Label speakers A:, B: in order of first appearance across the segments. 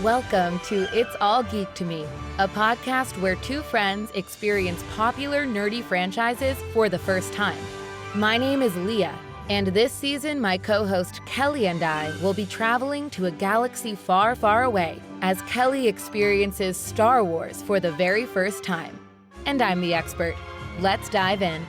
A: Welcome to It's All Geek to Me, a podcast where two friends experience popular nerdy franchises for the first time. My name is Leah, and this season my co-host Kelli and I will be traveling to a galaxy far, far away as Kelli experiences Star Wars for the very first time. And I'm the expert. Let's dive in.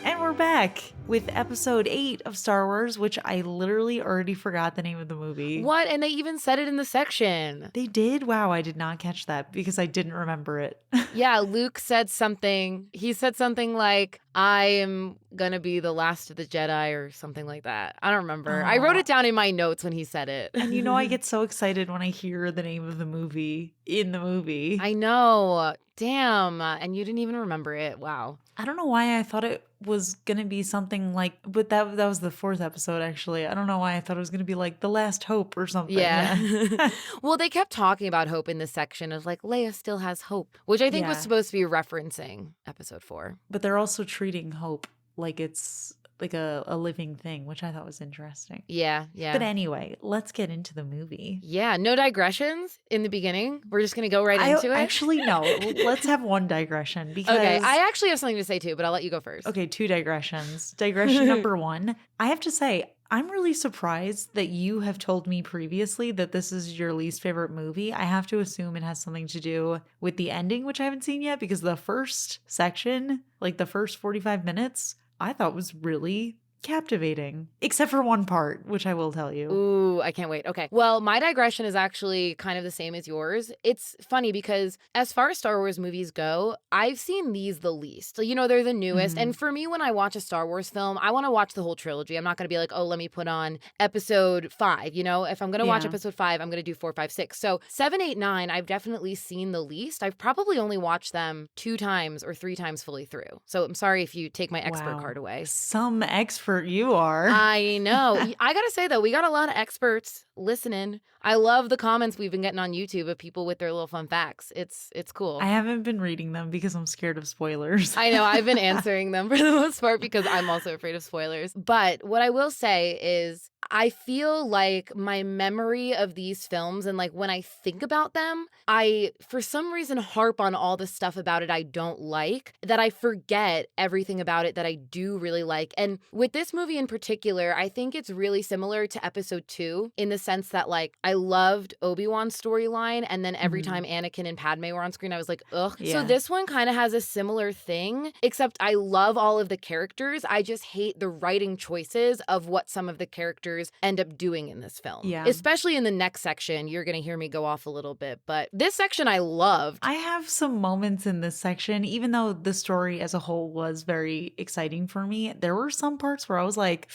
B: And we're back with Episode VIII of Star Wars, which I literally already forgot the name of the movie.
A: What? And they even said it in the section.
B: They did? Wow, I did not catch that because I didn't remember it.
A: Yeah, Luke said something. He said something like, I am gonna be the last of the Jedi or something like that. I don't remember. I wrote it down in my notes when he said it.
B: And you know, I get so excited when I hear the name of the movie in the movie.
A: I know. Damn. And you didn't even remember it. Wow.
B: I don't know why I thought it was going to be something like, but that was the fourth episode, actually. I don't know why I thought it was going to be like The Last Hope or something.
A: Yeah. Well, they kept talking about hope in this section of like, Leia still has hope, which I think was supposed to be referencing episode 4.
B: But they're also treating hope like it's like a living thing, which I thought was interesting.
A: Yeah.
B: But anyway, let's get into the movie.
A: Yeah, no digressions in the beginning. We're just going to go right into it.
B: Actually, no. Let's have one digression because...
A: Okay, I actually have something to say too, but I'll let you go first.
B: Okay, 2 digressions. Digression number 1. I have to say, I'm really surprised that you have told me previously that this is your least favorite movie. I have to assume it has something to do with the ending, which I haven't seen yet, because the first section, like the first 45 minutes... I thought was really captivating, except for one part, which I will tell you.
A: Ooh, I can't wait. Okay. Well, my digression is actually kind of the same as yours. It's funny because as far as Star Wars movies go, I've seen these the least. So, you know, they're the newest. And for me, when I watch a Star Wars film, I want to watch the whole trilogy. I'm not going to be like, oh, let me put on episode 5. You know, if I'm going to watch episode 5, I'm going to do 4, 5, 6. So 7, 8, 9, I've definitely seen the least. I've probably only watched them 2 times or 3 times fully through. So I'm sorry if you take my expert card away.
B: Some expert you are.
A: I know. I gotta say though, we got a lot of experts listening. I love the comments we've been getting on YouTube of people with their little fun facts. It's cool.
B: I haven't been reading them because I'm scared of spoilers.
A: I know. I've been answering them for the most part because I'm also afraid of spoilers. But what I will say is I feel like my memory of these films and like when I think about them, I for some reason harp on all the stuff about it I don't like, that I forget everything about it that I do really like. And with this movie in particular, I think it's really similar to episode 2 in the sense that like I loved Obi-Wan's storyline, and then every time Anakin and Padme were on screen, I was like, ugh. Yeah. So this one kind of has a similar thing, except I love all of the characters. I just hate the writing choices of what some of the characters end up doing in this film. Yeah. Especially in the next section, you're going to hear me go off a little bit, but this section I loved.
B: I have some moments in this section, even though the story as a whole was very exciting for me, there were some parts where I was like,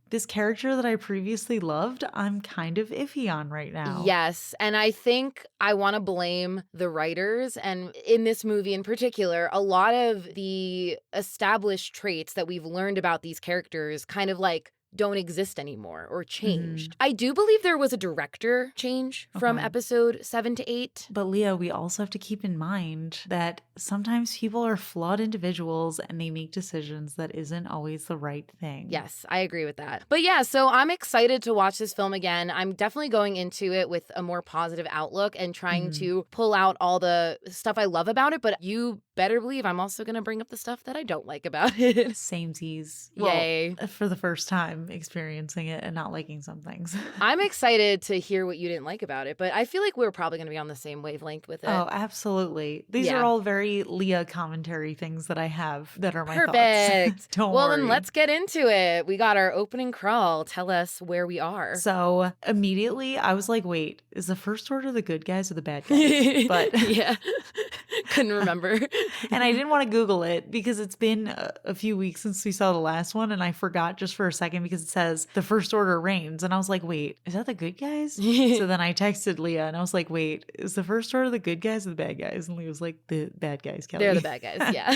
B: this character that I previously loved, I'm kind of iffy on right now.
A: Yes. And I think I want to blame the writers. And in this movie in particular, a lot of the established traits that we've learned about these characters kind of like don't exist anymore or changed. I do believe there was a director change from episode 7 to 8.
B: But Leah, we also have to keep in mind that sometimes people are flawed individuals and they make decisions that isn't always the right thing.
A: Yes, I agree with that. But yeah, so I'm excited to watch this film again. I'm definitely going into it with a more positive outlook and trying to pull out all the stuff I love about it. But you better believe I'm also going to bring up the stuff that I don't like about it.
B: Samesies.
A: Yay.
B: Well, for the first time experiencing it and not liking some things.
A: I'm excited to hear what you didn't like about it, but I feel like we're probably going to be on the same wavelength with it.
B: Oh, absolutely. These are all very Leah commentary things that I have that are my thoughts.
A: Perfect.
B: Don't worry.
A: Well, then let's get into it. We got our opening crawl. Tell us where we are.
B: So immediately I was like, wait, is the First Order the good guys or the bad guys? But
A: yeah, couldn't remember.
B: And I didn't want to Google it because it's been a few weeks since we saw the last one, and I forgot just for a second because it says the First Order reigns, and I was like, wait, is that the good guys? So then I texted Leah and I was like, wait, is the First Order the good guys or the bad guys? And Leah was like, the bad guys, Kelli.
A: They're the bad guys, yeah.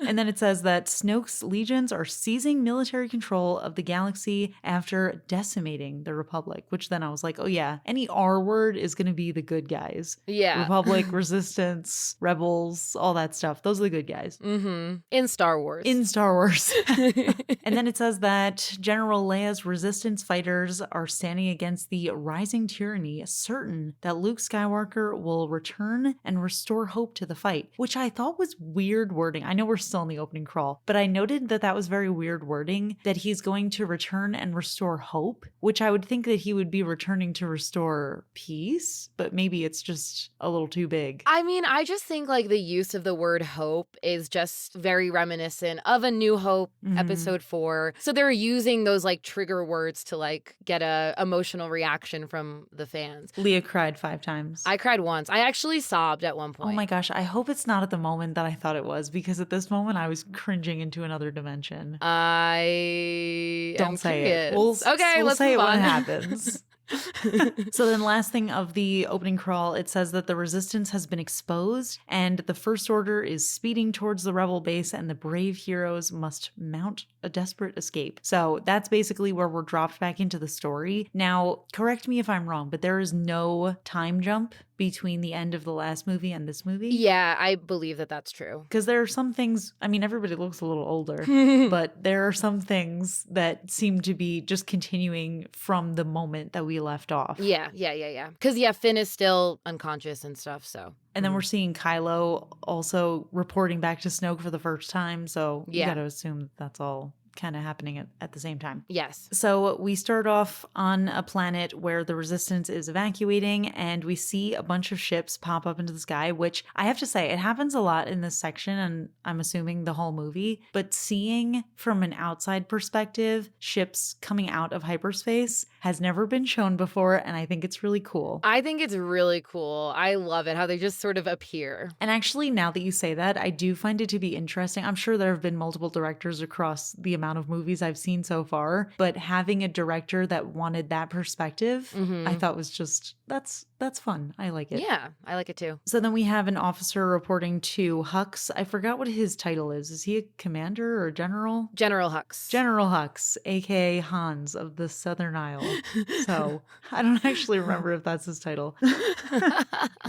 B: And then it says that Snoke's legions are seizing military control of the galaxy after decimating the Republic, which then I was like, oh yeah, any R word is going to be the good guys.
A: Yeah.
B: Republic, resistance, rebels, all that that stuff. Those are the good guys.
A: In Star Wars.
B: In Star Wars. And then it says that General Leia's resistance fighters are standing against the rising tyranny, certain that Luke Skywalker will return and restore hope to the fight, which I thought was weird wording. I know we're still in the opening crawl, but I noted that that was very weird wording, that he's going to return and restore hope, which I would think that he would be returning to restore peace, but maybe it's just a little too big.
A: I mean, I just think like the use of the word hope is just very reminiscent of A New Hope, episode 4. So they're using those like trigger words to like get a emotional reaction from the fans.
B: Leah cried 5 times.
A: I cried once. I actually sobbed at one point.
B: Oh my gosh, I hope it's not at the moment that I thought it was, because at this moment I was cringing into another dimension.
A: Don't
B: say
A: it.
B: it. We'll
A: let's
B: say
A: move
B: it when
A: on.
B: it happens. So then last thing of the opening crawl, it says that the resistance has been exposed and the First Order is speeding towards the rebel base and the brave heroes must mount a desperate escape. So that's basically where we're dropped back into the story. Now, correct me if I'm wrong, but there is no time jump between the end of the last movie and this movie.
A: Yeah, I believe that that's true.
B: Because there are some things, I mean, everybody looks a little older, but there are some things that seem to be just continuing from the moment that we left off.
A: Yeah. Because, Finn is still unconscious and stuff, so.
B: And then we're seeing Kylo also reporting back to Snoke for the first time, so you gotta assume that that's all kind of happening at the same time.
A: Yes.
B: So we start off on a planet where the resistance is evacuating and we see a bunch of ships pop up into the sky, which I have to say, it happens a lot in this section and I'm assuming the whole movie, but seeing from an outside perspective ships coming out of hyperspace has never been shown before, and I think it's really cool.
A: I think it's really cool. I love it, how they just sort of appear.
B: And actually, now that you say that, I do find it to be interesting. I'm sure there have been multiple directors across the amount of movies I've seen so far, but having a director that wanted that perspective, I thought was just, that's fun. I like it.
A: Yeah, I like it too.
B: So then we have an officer reporting to Hux. I forgot what his title is. Is he a commander or general?
A: General Hux.
B: General Hux, aka Hans of the Southern Isle. So I don't actually remember if that's his title.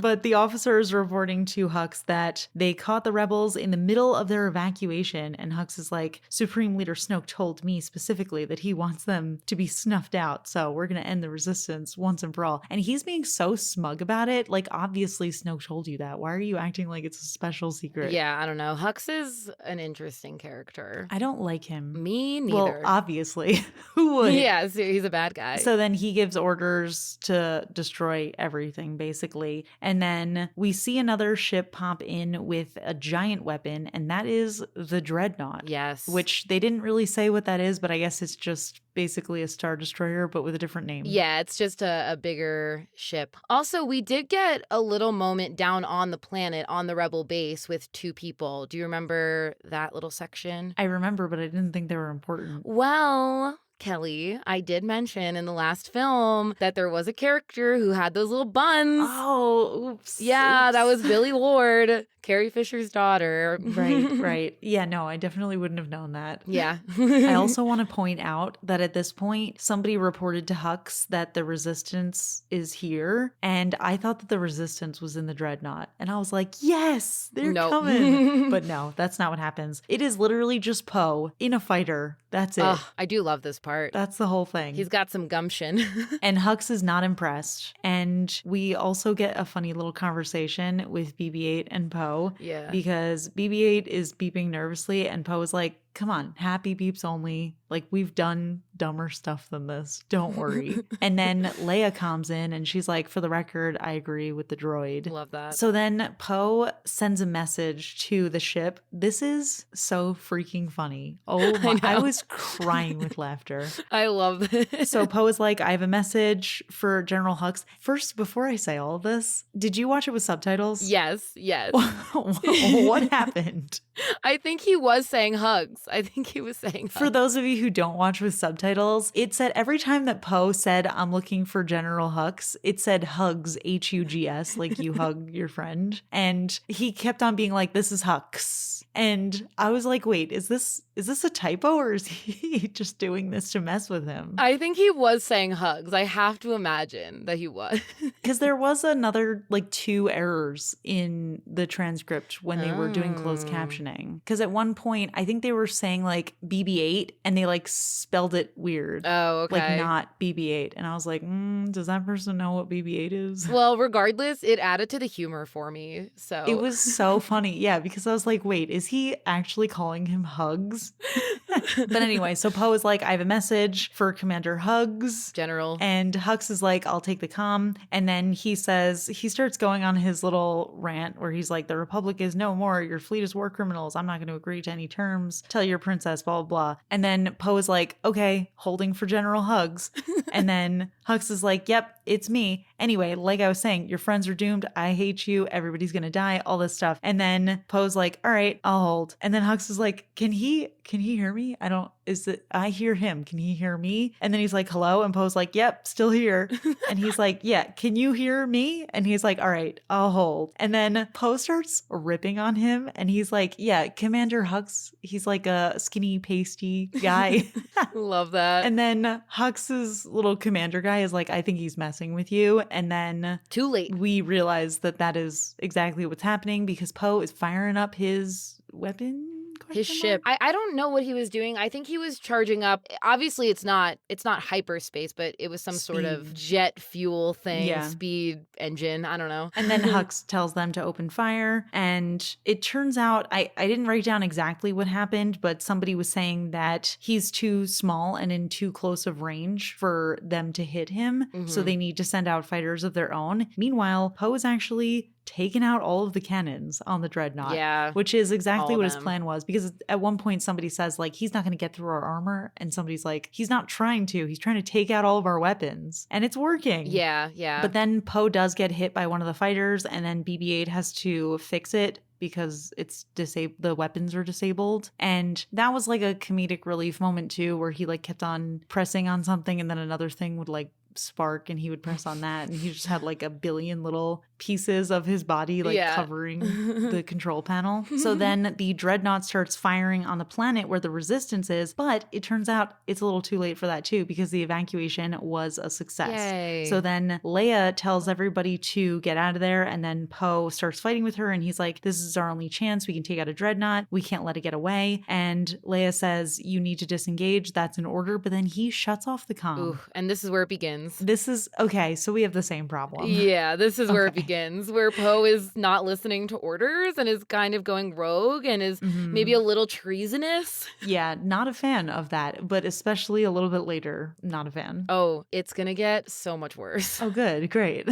B: But the officer is reporting to Hux that they caught the rebels in the middle of their evacuation. And Hux is like, Supreme Leader Snoke told me specifically that he wants them to be snuffed out. So we're going to end the resistance once and for all. And he's being so smug about it. Like, obviously Snoke told you that. Why are you acting like it's a special secret?
A: Yeah, I don't know. Hux is an interesting character.
B: I don't like him.
A: Me neither.
B: Well, obviously. Who would?
A: Yeah, so he's a bad guy.
B: So then he gives orders to destroy everything, basically. And then we see another ship pop in with a giant weapon, and that is the Dreadnought.
A: Yes.
B: Which they didn't really say what that is, but I guess it's just basically a Star Destroyer, but with a different name.
A: Yeah, it's just a bigger ship. Also, we did get a little moment down on the planet, on the Rebel base with 2 people. Do you remember that little section?
B: I remember, but I didn't think they were important.
A: Well, Kelli, I did mention in the last film that there was a character who had those little buns.
B: Oh, oops.
A: Yeah,
B: oops.
A: that was Billy Ward, Carrie Fisher's daughter.
B: Right. Yeah, no, I definitely wouldn't have known that.
A: Yeah.
B: I also want to point out that at this point, somebody reported to Hux that the resistance is here. And I thought that the resistance was in the Dreadnought. And I was like, yes, they're coming. But no, that's not what happens. It is literally just Poe in a fighter. That's it.
A: I do love this part.
B: That's the whole thing.
A: He's got some gumption.
B: And Hux is not impressed. And we also get a funny little conversation with BB-8 and Poe.
A: Yeah.
B: Because BB-8 is beeping nervously and Poe is like, come on, happy beeps only. Like, we've done dumber stuff than this. Don't worry. And then Leia comes in and she's like, for the record, I agree with the droid.
A: Love that.
B: So then Poe sends a message to the ship. This is so freaking funny. Oh my, I was crying with laughter.
A: I love this.
B: So Poe is like, I have a message for General Hux. First, before I say all of this, did you watch it with subtitles?
A: Yes.
B: What happened?
A: I think he was saying hugs. I think he was saying hugs.
B: For those of you who don't watch with subtitles, it said every time that Poe said, I'm looking for General Hux, it said hugs, H-U-G-S, like you hug your friend. And he kept on being like, this is Hux. And I was like, wait, is this is this a typo or is he just doing this to mess with him?
A: I think he was saying hugs. I have to imagine that he was.
B: Because there was another, like, 2 errors in the transcript when they were doing closed captioning. Because at one point, I think they were saying, like, BB-8, and they, like, spelled it weird.
A: Oh, okay.
B: Like, not BB-8. And I was like, does that person know what BB-8 is?
A: Well, regardless, it added to the humor for me, so.
B: It was so funny. Yeah, because I was like, wait, is he actually calling him Hugs? But anyway, so Poe is like, I have a message for Commander Hugs.
A: General.
B: And Hux is like, I'll take the comm. And then he says, he starts going on his little rant where he's like, the Republic is no more. Your fleet is war criminals. I'm not going to agree to any terms. Tell your princess, blah, blah, blah. And then Poe is like, okay, holding for General Hugs. And then Hux is like, yep, it's me. Anyway, like I was saying, your friends are doomed. I hate you. Everybody's going to die, all this stuff. And then Poe's like, all right, I'll hold. And then Hux is like, can he hear me? I hear him. Can he hear me? And then he's like, hello. And Poe's like, yep, still here. And he's like, yeah, can you hear me? And he's like, all right, I'll hold. And then Poe starts ripping on him. And he's like, yeah, Commander Hux, he's like a skinny, pasty guy.
A: Love that.
B: And then Hux's little commander guy is like, I think he's messing with you. And then
A: too late.
B: We realize that is exactly what's happening because Poe is firing up his weapon.
A: His ship. I don't know what he was doing. I think he was charging up. Obviously, it's not hyperspace, but it was some sort of jet fuel thing, speed engine. I don't know.
B: And then Hux tells them to open fire. And it turns out, I didn't write down exactly what happened, but somebody was saying that he's too small and in too close of range for them to hit him. Mm-hmm. So they need to send out fighters of their own. Meanwhile, Poe is actually taken out all of the cannons on the dreadnought, which is exactly what his plan was, because at one point somebody says like, he's not going to get through our armor, and somebody's like, he's not trying to, he's trying to take out all of our weapons, and it's working. But then Poe does get hit by one of the fighters, and then BB-8 has to fix it because it's the weapons are disabled. And that was like a comedic relief moment too, where he like kept on pressing on something and then another thing would like spark and he would press on that, and he just had like a billion little pieces of his body like covering the control panel. So then the dreadnought starts firing on the planet where the resistance is, but it turns out it's a little too late for that too, because the evacuation was a success.
A: Yay.
B: So then Leia tells everybody to get out of there, and then Poe starts fighting with her, and he's like, this is our only chance. We can take out a dreadnought. We can't let it get away. And Leia says, you need to disengage. That's an order. But then he shuts off the comm.
A: Ooh, and this is where it begins.
B: This is okay. So we have the same problem.
A: Yeah, this is where it begins, where Poe is not listening to orders and is kind of going rogue and is maybe a little treasonous.
B: Yeah, not a fan of that, but especially a little bit later, not a fan.
A: Oh, it's going to get so much worse.
B: Oh, good. Great.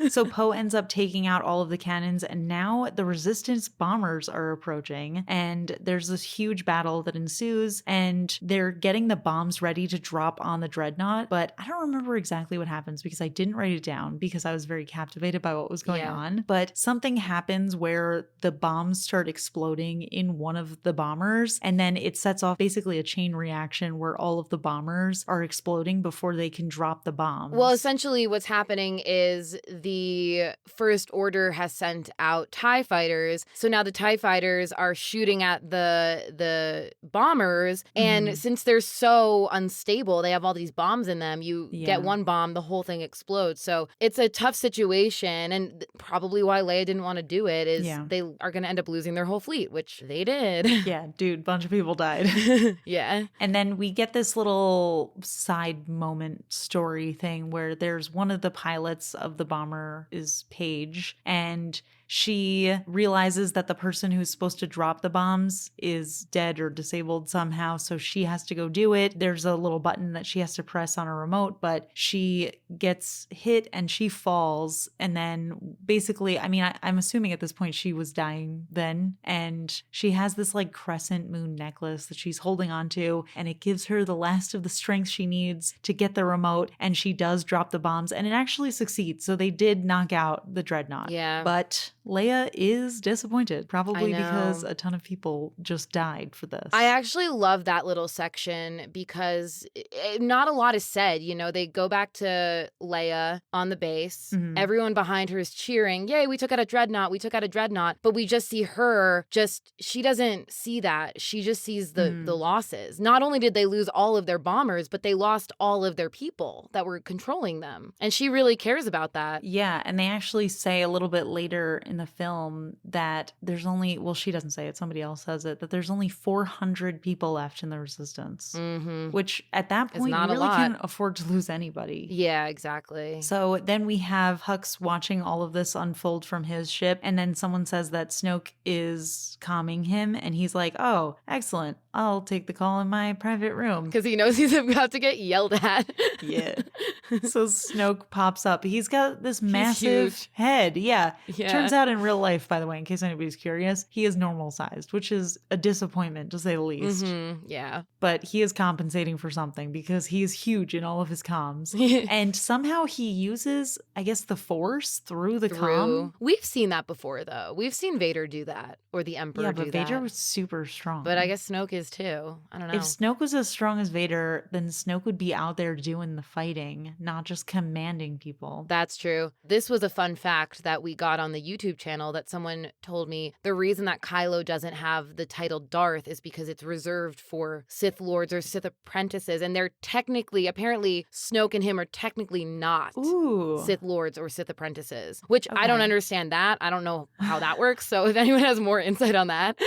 B: So Poe ends up taking out all of the cannons, and now the resistance bombers are approaching, and there's this huge battle that ensues, and they're getting the bombs ready to drop on the dreadnought, but I don't remember exactly what happens because I didn't write it down because I was very captivated by what was going on. But something happens where the bombs start exploding in one of the bombers, and then it sets off basically a chain reaction where all of the bombers are exploding before they can drop the bombs.
A: Well, essentially what's happening is the First Order has sent out TIE fighters. So now the TIE fighters are shooting at the bombers, and since they're so unstable, they have all these bombs in them. You get one bomb, the whole thing explodes. So it's a tough situation, and probably why Leia didn't want to do it is they are going to end up losing their whole fleet, which they did.
B: Yeah, dude, bunch of people died.
A: Yeah.
B: And then we get this little side moment story thing where there's one of the pilots of the bomber is Paige, and she realizes that the person who's supposed to drop the bombs is dead or disabled somehow, so she has to go do it. There's a little button that she has to press on a remote, but she gets hit and she falls. And then basically, I mean, I'm assuming at this point she was dying then, and she has this like crescent moon necklace that she's holding onto, and it gives her the last of the strength she needs to get the remote, and she does drop the bombs, and it actually succeeds. So they did knock out the dreadnought.
A: Yeah.
B: But Leia is disappointed, probably
A: I know.
B: because a ton of people just died for this.
A: I actually love that little section because not a lot is said. You know, they go back to Leia on the base.
B: Mhm.
A: Everyone behind her is cheering, yay, we took out a dreadnought, we took out a dreadnought. But we just see her she doesn't see that. She just sees the losses. Not only did they lose all of their bombers, but they lost all of their people that were controlling them. And she really cares about that.
B: Yeah, and they actually say a little bit later in the film that there's only, well, she doesn't say it, somebody else says it, that there's only 400 people left in the Resistance, which at that point, you really can't afford to lose anybody.
A: Yeah, exactly.
B: So then we have Hux watching all of this unfold from his ship, and then someone says that Snoke is calming him, and he's like, oh, excellent, I'll take the call in my private room.
A: Because he knows he's about to get yelled at.
B: Yeah. So Snoke pops up. He's got this massive head. Yeah. Turns out in real life, by the way, in case anybody's curious, he is normal sized, which is a disappointment to say the least.
A: Yeah.
B: But he is compensating for something because he is huge in all of his comms. And somehow he uses, I guess, the Force through the comm.
A: We've seen that before, though. We've seen Vader do that, or the Emperor do that.
B: Yeah, but Vader was super strong.
A: But I guess Snoke is too. I don't know.
B: If Snoke was as strong as Vader, then Snoke would be out there doing the fighting, not just commanding people.
A: That's true. This was a fun fact that we got on the YouTube channel that someone told me. The reason that Kylo doesn't have the title Darth is because it's reserved for Sith Lords or Sith apprentices. And they're technically, apparently, Snoke and him are technically not Sith Lords or Sith apprentices, which I don't understand that. I don't know how that works. So if anyone has more insight on that,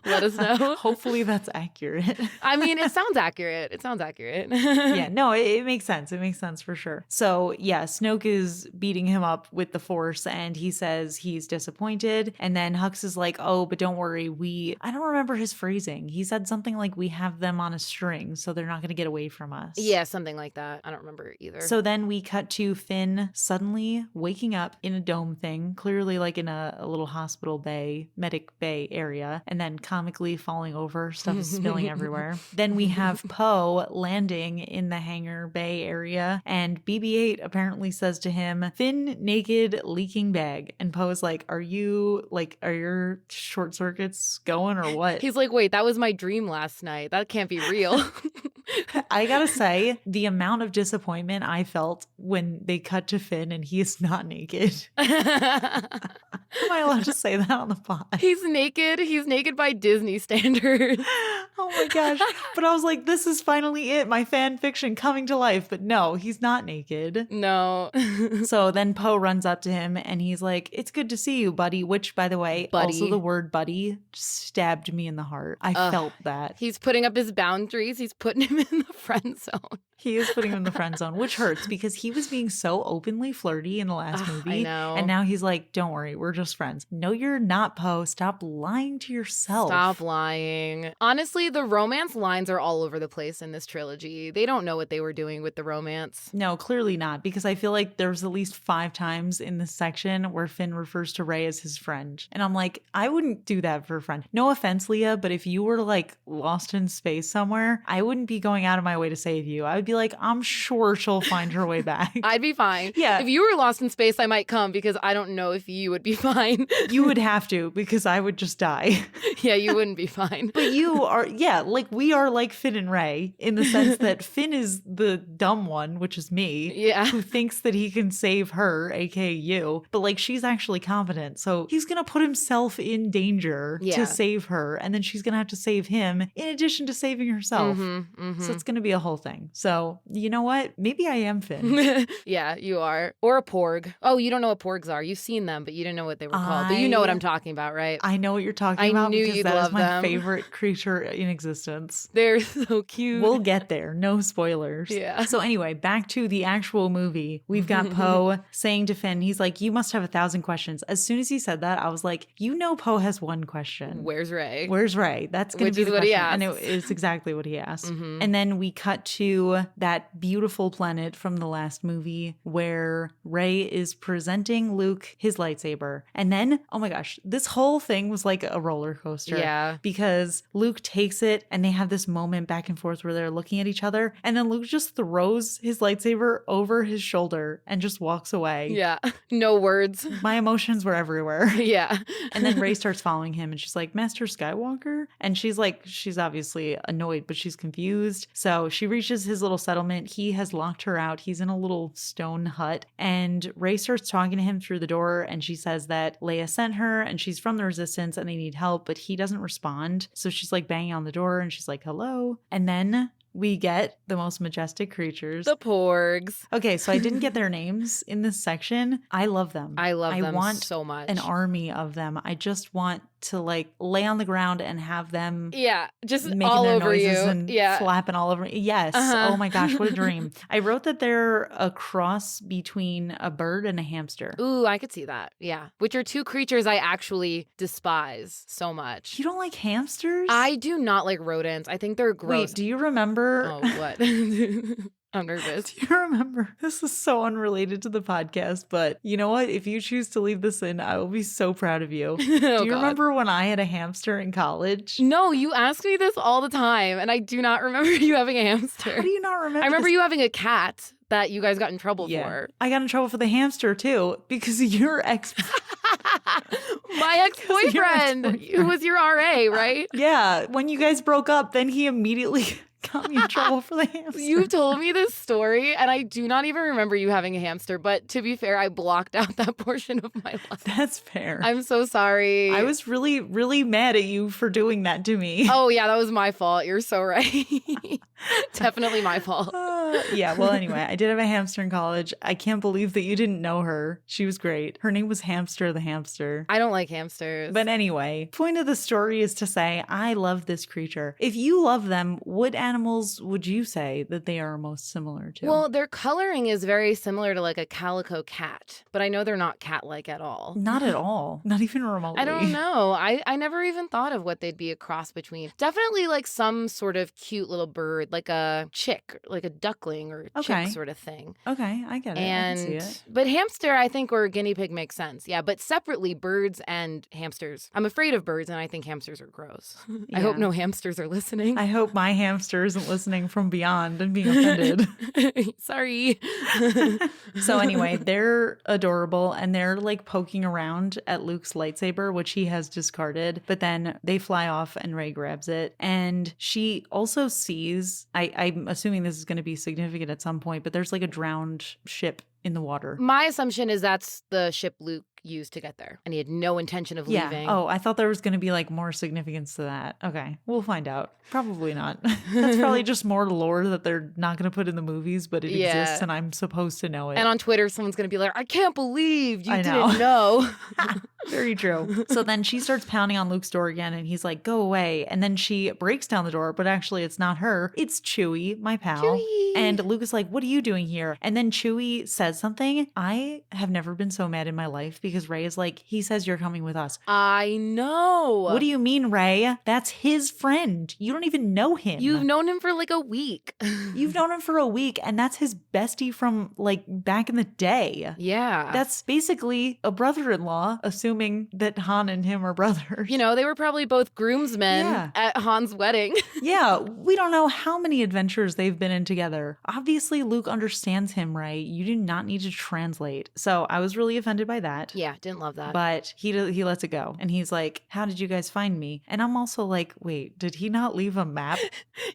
A: let us know.
B: Hopefully that's accurate.
A: I mean, it sounds accurate. It sounds accurate.
B: Yeah, no, it makes sense. It makes sense for sure. So yeah, Snoke is beating him up with the Force and he says he's disappointed. And then Hux is like, oh, but don't worry. I don't remember his phrasing. He said something like, we have them on a string, so they're not going to get away from us.
A: Yeah, something like that. I don't remember either.
B: So then we cut to Finn suddenly waking up in a dome thing, clearly like in a little hospital bay, medic bay area, and then comically falling over, stuff is spilling everywhere. Then we have Poe landing in the hangar bay area, and BB-8 apparently says to him, Finn naked, leaking bag. And Poe's like, are your short circuits going or what?
A: He's like, wait, that was my dream last night. That can't be real.
B: I gotta say, the amount of disappointment I felt when they cut to Finn and he is not naked. Am I allowed to say that on the pod?
A: He's naked. He's naked by Disney standards.
B: Oh my gosh. But I was like, this is finally it. My fan fiction coming to life. But no, he's not naked.
A: No.
B: So then Poe runs up to him and he's like, it's good to see you, buddy. Which, by the way, also the word buddy stabbed me in the heart. I felt that.
A: He's putting up his boundaries. He's putting him in the friend zone.
B: He is putting him in the friend zone, which hurts because he was being so openly flirty in the last movie.
A: I know.
B: And now he's like, don't worry, we're just friends. No, you're not, Poe. Stop lying to yourself.
A: Stop lying. Honestly, the romance lines are all over the place in this trilogy. They don't know what they were doing with the romance.
B: No, clearly not, because I feel like there's at least 5 times in this section where Finn refers to Rey as his friend. And I'm like, I wouldn't do that for a friend. No offense, Leah, but if you were like lost in space somewhere, I wouldn't be going out of my way to save you. I would be like, I'm sure she'll find her way back.
A: I'd be fine.
B: Yeah.
A: If you were lost in space, I might come because I don't know if you would be fine.
B: You would have to, because I would just die.
A: Yeah, you wouldn't be fine.
B: But you are, yeah, like we are like Finn and Rey in the sense that Finn is the dumb one, which is me, who thinks that he can save her, aka you, but like she's actually competent. So he's going to put himself in danger to save her. And then she's going to have to save him in addition to saving herself. So it's going to be a whole thing. So you know what? Maybe I am Finn.
A: Yeah, you are. Or a porg. Oh, you don't know what porgs are. You've seen them, but you didn't know what they were called. But you know what I'm talking about, right?
B: I know what you're talking about
A: knew
B: because
A: you'd
B: that
A: love
B: is my
A: them.
B: favorite creature in existence.
A: They're so cute.
B: We'll get there. No spoilers.
A: Yeah.
B: So anyway, back to the actual movie. We've got Poe saying to Finn, he's like, you must have 1,000 questions. As soon as he said that, I was like, you know Poe has one question.
A: Where's Rey?
B: Where's Rey? That's going to be the
A: what
B: question.
A: he asks.
B: And it's exactly what he asked. And then we cut to to that beautiful planet from the last movie where Rey is presenting Luke his lightsaber. And then, oh my gosh, this whole thing was like a roller coaster.
A: Yeah.
B: Because Luke takes it and they have this moment back and forth where they're looking at each other. And then Luke just throws his lightsaber over his shoulder and just walks away.
A: Yeah. No words.
B: My emotions were everywhere.
A: Yeah.
B: And then Rey starts following him and she's like, Master Skywalker? And she's like, she's obviously annoyed, but she's confused. So she reaches his little settlement. He has locked her out. He's in a little stone hut. And Rey starts talking to him through the door. And she says that Leia sent her and she's from the Resistance and they need help, but he doesn't respond. So she's like banging on the door and she's like, hello. And then we get the most majestic creatures.
A: The porgs.
B: Okay, so I didn't get their names in this section. I love them.
A: I want
B: so
A: much.
B: An army of them. I just want to like lay on the ground and have them
A: just
B: making
A: all
B: their
A: over
B: noises
A: you.
B: and flapping all over me. Yes. Oh my gosh, what a dream. I wrote that they're a cross between a bird and a hamster.
A: Ooh, I could see that. Yeah. Which are two creatures I actually despise so much.
B: You don't like hamsters?
A: I do not like rodents. I think they're gross.
B: Wait, do you remember?
A: Oh, what? I'm nervous.
B: Do you remember? This is so unrelated to the podcast, but you know what? If you choose to leave this in, I will be so proud of you. Do you remember when I had a hamster in college?
A: No, you ask me this all the time, and I do not remember you having a hamster.
B: How do you not remember?
A: I remember you having a cat that you guys got in trouble for.
B: I got in trouble for the hamster too because your ex.
A: My ex-boyfriend, who was your RA, right?
B: Yeah. When you guys broke up, then he immediately got me in trouble for the hamster.
A: You told me this story, and I do not even remember you having a hamster. But to be fair, I blocked out that portion of my life.
B: That's fair.
A: I'm so sorry.
B: I was really, really mad at you for doing that to me.
A: Oh, yeah, that was my fault. You're so right. Definitely my fault.
B: Yeah, well, anyway, I did have a hamster in college. I can't believe that you didn't know her. She was great. Her name was Hamster the hamster.
A: I don't like hamsters.
B: But anyway, point of the story is to say, I love this creature. If you love them, what animals would you say that they are most similar to?
A: Well, their coloring is very similar to like a calico cat, but I know they're not cat-like at all.
B: Not at all. Not even remotely.
A: I don't know. I never even thought of what they'd be a cross between. Definitely like some sort of cute little bird, like a chick, like a duckling or a chick sort of thing.
B: Okay, I get it. I can see it.
A: But hamster, I think, or guinea pig makes sense. Yeah, but separately, birds and hamsters. I'm afraid of birds, and I think hamsters are gross. I hope no hamsters are listening.
B: I hope my hamster isn't listening from beyond and being offended.
A: Sorry.
B: So anyway, they're adorable, and they're like poking around at Luke's lightsaber, which he has discarded. But then they fly off, and Rey grabs it, and she also sees. I'm assuming this is going to be significant at some point, but there's like a drowned ship in the water.
A: My assumption is that's the ship Luke used to get there, and he had no intention of leaving.
B: Oh, I thought there was going to be like more significance to that. Okay, we'll find out. Probably not. That's probably just more lore that they're not going to put in the movies, but it exists, and I'm supposed to know it.
A: And on Twitter, someone's going to be like, I can't believe you didn't know.
B: Very true. So then she starts pounding on Luke's door again, and he's like, go away. And then she breaks down the door, but actually it's not her. It's Chewie, my pal.
A: Chewie.
B: And Luke is like, what are you doing here? And then Chewie says something. I have never been so mad in my life because Rey is like, he says you're coming with us.
A: I know.
B: What do you mean, Rey? That's his friend. You don't even know him.
A: You've known him for like a week.
B: You've known him for a week, and that's his bestie from like back in the day.
A: Yeah.
B: That's basically a brother-in-law, assuming that Han and him are brothers.
A: You know, they were probably both groomsmen at Han's wedding.
B: Yeah, we don't know how many adventures they've been in together. Obviously, Luke understands him, Rey. You do not need to translate. So I was really offended by that.
A: Yeah, didn't love that.
B: But he lets it go. And he's like, how did you guys find me? And I'm also like, wait, did he not leave a map?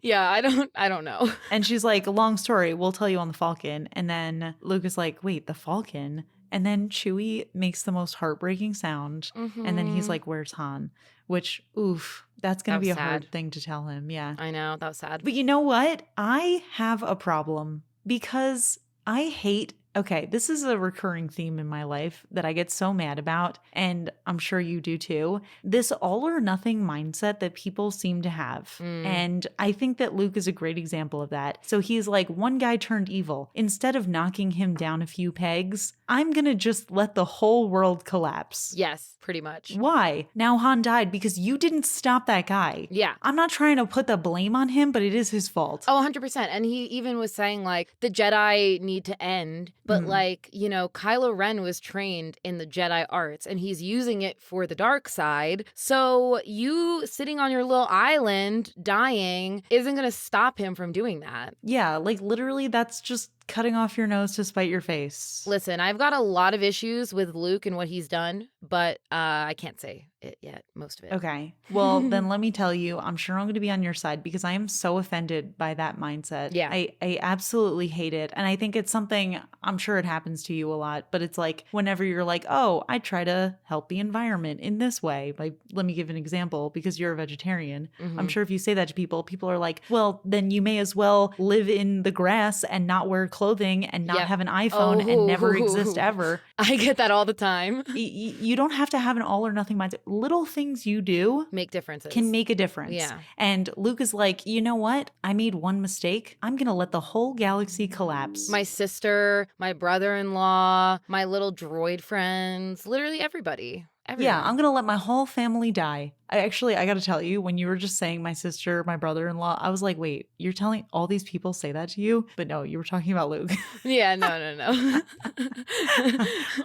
A: Yeah, I don't know.
B: And she's like, long story, we'll tell you on the Falcon. And then Luke is like, wait, the Falcon? And then Chewie makes the most heartbreaking sound. Mm-hmm. And then he's like, where's Han? Which, oof, that's going to be a hard thing to tell him. Yeah.
A: I know, that was sad.
B: But you know what? I have a problem because I hate. Okay, this is a recurring theme in my life that I get so mad about, and I'm sure you do too. This all or nothing mindset that people seem to have. And I think that Luke is a great example of that. So he's like, one guy turned evil. Instead of knocking him down a few pegs, I'm going to just let the whole world collapse.
A: Yes, pretty much.
B: Why? Now Han died because you didn't stop that guy.
A: Yeah.
B: I'm not trying to put the blame on him, but it is his fault.
A: Oh, 100%. And he even was saying, like, the Jedi need to end. But, like, you know, Kylo Ren was trained in the Jedi arts and he's using it for the dark side. So you sitting on your little island dying isn't going to stop him from doing that.
B: Yeah, like literally that's just cutting off your nose to spite your face.
A: Listen, I've got a lot of issues with Luke and what he's done, but I can't say it yet, most of it.
B: Okay. Well, then let me tell you, I'm sure I'm going to be on your side because I am so offended by that mindset.
A: Yeah.
B: I absolutely hate it. And I think it's something, I'm sure it happens to you a lot, but it's like whenever you're like, oh, I try to help the environment in this way. Like, let me give an example because you're a vegetarian. I'm sure if you say that to people, people are like, well, then you may as well live in the grass and not wear clothing and not have an iPhone and never exist ever.
A: I get that all the time.
B: You don't have to have an all or nothing mindset. Little things you do
A: make differences.
B: Can make a difference.
A: Yeah.
B: And Luke is like, you know what? I made one mistake. I'm going to let the whole galaxy collapse.
A: My sister, my brother-in-law, my little droid friends, literally everybody. Everyone.
B: Yeah, I'm going to let my whole family die. I got to tell you, when you were just saying my sister, my brother-in-law, I was like, wait, you're telling all these people say that to you? But no, you were talking about Luke.
A: Yeah, no.
B: I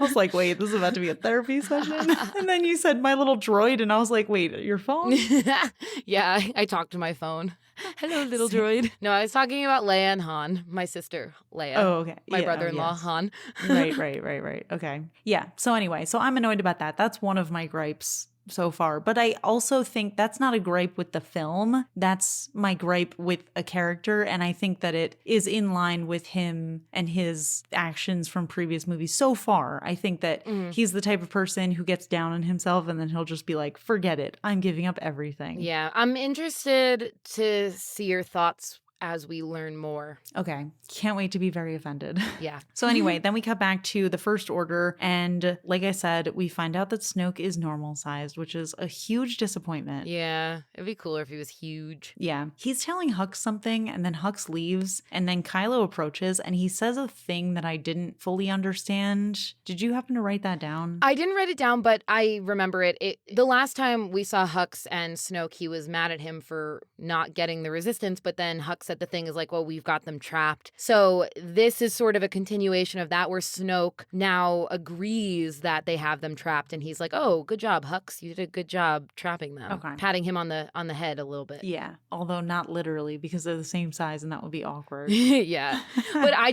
B: was like, wait, this is about to be a therapy session? And then you said my little droid, and I was like, wait, your phone?
A: Yeah, I talked to my phone. Hello, little droid. No, I was talking about Leia and Han, my sister, Leia.
B: Oh, okay.
A: My brother-in-law, Han.
B: Right. Okay. Yeah. So anyway, I'm annoyed about that. That's one of my gripes so far. But I also think that's not a gripe with the film. That's my gripe with a character. And I think that it is in line with him and his actions from previous movies so far. I think that he's the type of person who gets down on himself and then he'll just be like, forget it. I'm giving up everything.
A: Yeah. I'm interested to see your thoughts as we learn more.
B: Okay. Can't wait to be very offended.
A: Yeah.
B: So anyway, then we cut back to the First Order. And like I said, we find out that Snoke is normal sized, which is a huge disappointment.
A: Yeah. It'd be cooler if he was huge.
B: Yeah. He's telling Hux something and then Hux leaves and then Kylo approaches and he says a thing that I didn't fully understand. Did you happen to write that down?
A: I didn't write it down, but I remember it. The last time we saw Hux and Snoke, he was mad at him for not getting the resistance, but then Hux said the thing is like, well, we've got them trapped. So this is sort of a continuation of that where Snoke now agrees that they have them trapped and he's like, oh, good job, Hux. You did a good job trapping them.
B: Okay.
A: Patting him on the head a little bit.
B: Yeah. Although not literally because they're the same size and that would be awkward.
A: Yeah. But I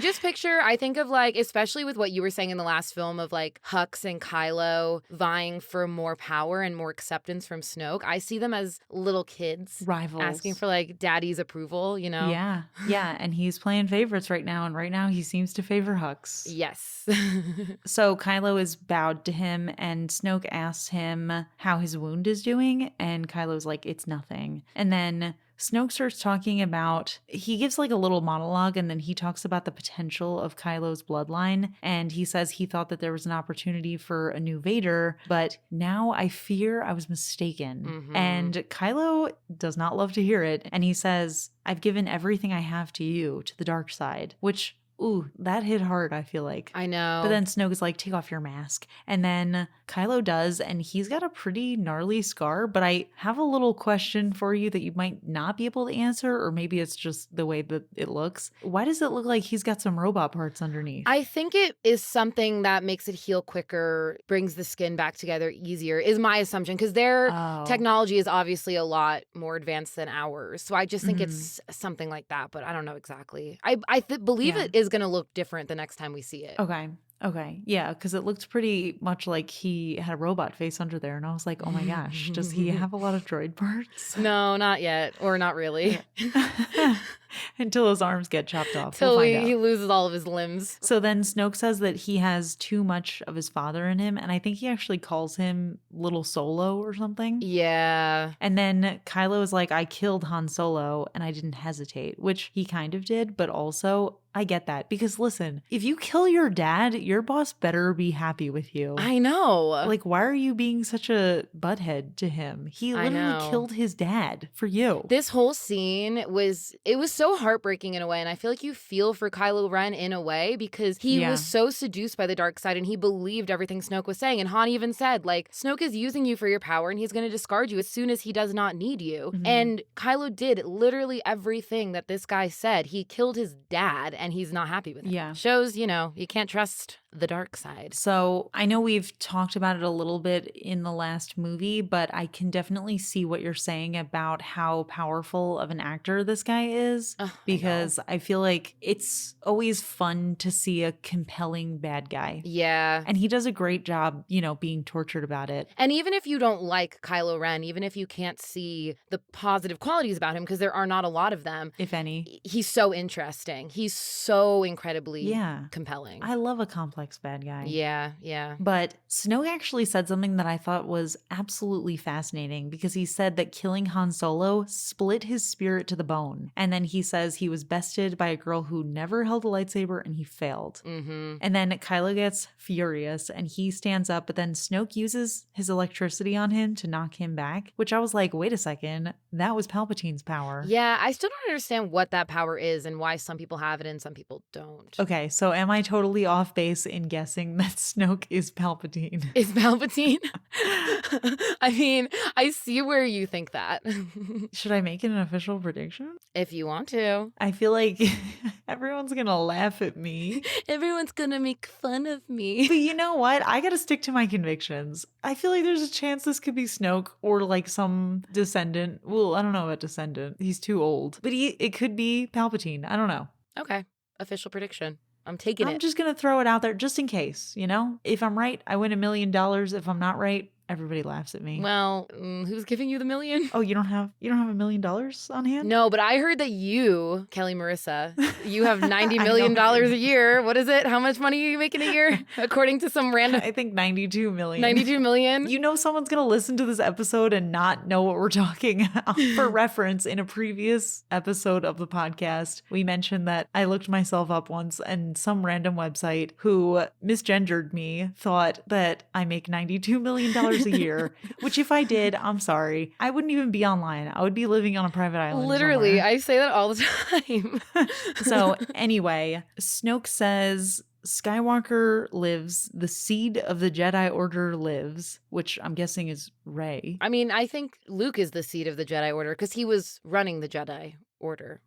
A: think of like, especially with what you were saying in the last film of like Hux and Kylo vying for more power and more acceptance from Snoke. I see them as little kids.
B: Rivals.
A: Asking for like daddy's approval, you know?
B: Yeah. Yeah. And he's playing favorites right now. And right now he seems to favor Hux.
A: Yes.
B: So Kylo is bowed to him and Snoke asks him how his wound is doing. And Kylo's like, it's nothing. And then Snoke starts talking about, he gives like a little monologue and then he talks about the potential of Kylo's bloodline. And he says he thought that there was an opportunity for a new Vader, but now I fear I was mistaken.
A: Mm-hmm.
B: And Kylo does not love to hear it. And he says, I've given everything I have to you, to the dark side, which... Ooh, that hit hard, I feel like.
A: I know.
B: But then Snoke is like, take off your mask. And then Kylo does, and he's got a pretty gnarly scar. But I have a little question for you that you might not be able to answer, or maybe it's just the way that it looks. Why does it look like he's got some robot parts underneath?
A: I think it is something that makes it heal quicker, brings the skin back together easier, is my assumption. Because their technology is obviously a lot more advanced than ours. So I just think it's something like that, but I don't know exactly. I believe it is going to look different the next time we see it.
B: Okay. Yeah, because it looked pretty much like he had a robot face under there. And I was like, oh my gosh, does he have a lot of droid parts?
A: No, not yet. Or not really.
B: Until his arms get chopped off.
A: Until he loses all of his limbs.
B: So then Snoke says that he has too much of his father in him. And I think he actually calls him Little Solo or something.
A: Yeah.
B: And then Kylo is like, I killed Han Solo and I didn't hesitate, which he kind of did. But also, I get that. Because listen, if you kill your dad, your boss better be happy with you.
A: I know.
B: Like, why are you being such a butthead to him? He literally killed his dad for you.
A: This whole scene was so so heartbreaking in a way, and I feel like you feel for Kylo Ren in a way because he was so seduced by the dark side and he believed everything Snoke was saying. And Han even said, like, Snoke is using you for your power and he's going to discard you as soon as he does not need you. And Kylo did literally everything that this guy said. He killed his dad and he's not happy with it.
B: Yeah.
A: Shows, you know, you can't trust the dark side.
B: So I know we've talked about it a little bit in the last movie, but I can definitely see what you're saying about how powerful of an actor this guy is, because I feel like it's always fun to see a compelling bad guy.
A: Yeah.
B: And he does a great job, you know, being tortured about it.
A: And even if you don't like Kylo Ren, even if you can't see the positive qualities about him, because there are not a lot of them,
B: if any,
A: he's so interesting. He's so incredibly compelling.
B: I love a complex bad guy.
A: Yeah, yeah.
B: But Snoke actually said something that I thought was absolutely fascinating, because he said that killing Han Solo split his spirit to the bone. And then he says he was bested by a girl who never held a lightsaber and he failed. And then Kylo gets furious and he stands up, but then Snoke uses his electricity on him to knock him back, which I was like, wait a second, that was Palpatine's power.
A: Yeah, I still don't understand what that power is and why some people have it and some people don't.
B: Okay, so am I totally off base in guessing that Snoke is Palpatine?
A: Is Palpatine? I mean, I see where you think that.
B: Should I make an official prediction?
A: If you want to.
B: I feel like everyone's gonna laugh at me.
A: Everyone's gonna make fun of me.
B: But you know what? I gotta stick to my convictions. I feel like there's a chance this could be Snoke or like some descendant. Well, I don't know about descendant. He's too old. But it could be Palpatine. I don't know.
A: Okay. Official prediction. I'm taking it.
B: I'm just going to throw it out there just in case, you know? If I'm right, I win $1 million. If I'm not right, everybody laughs at me.
A: Well, who's giving you the million?
B: Oh, you don't have $1 million on hand?
A: No, but I heard that you, Kelly Marissa, you have $90 million a year. What is it? How much money are you making a year? According to some random...
B: I think 92 million.
A: 92 million?
B: You know someone's going to listen to this episode and not know what we're talking about. For reference, in a previous episode of the podcast, we mentioned that I looked myself up once and some random website who misgendered me thought that I make $92 million a year, which if I did, I'm sorry, I wouldn't even be online. I would be living on a private island.
A: Literally,
B: somewhere.
A: I say that all the time.
B: So anyway, Snoke says Skywalker lives, the seed of the Jedi Order lives, which I'm guessing is Rey.
A: I mean, I think Luke is the seed of the Jedi Order because he was running the Jedi Order.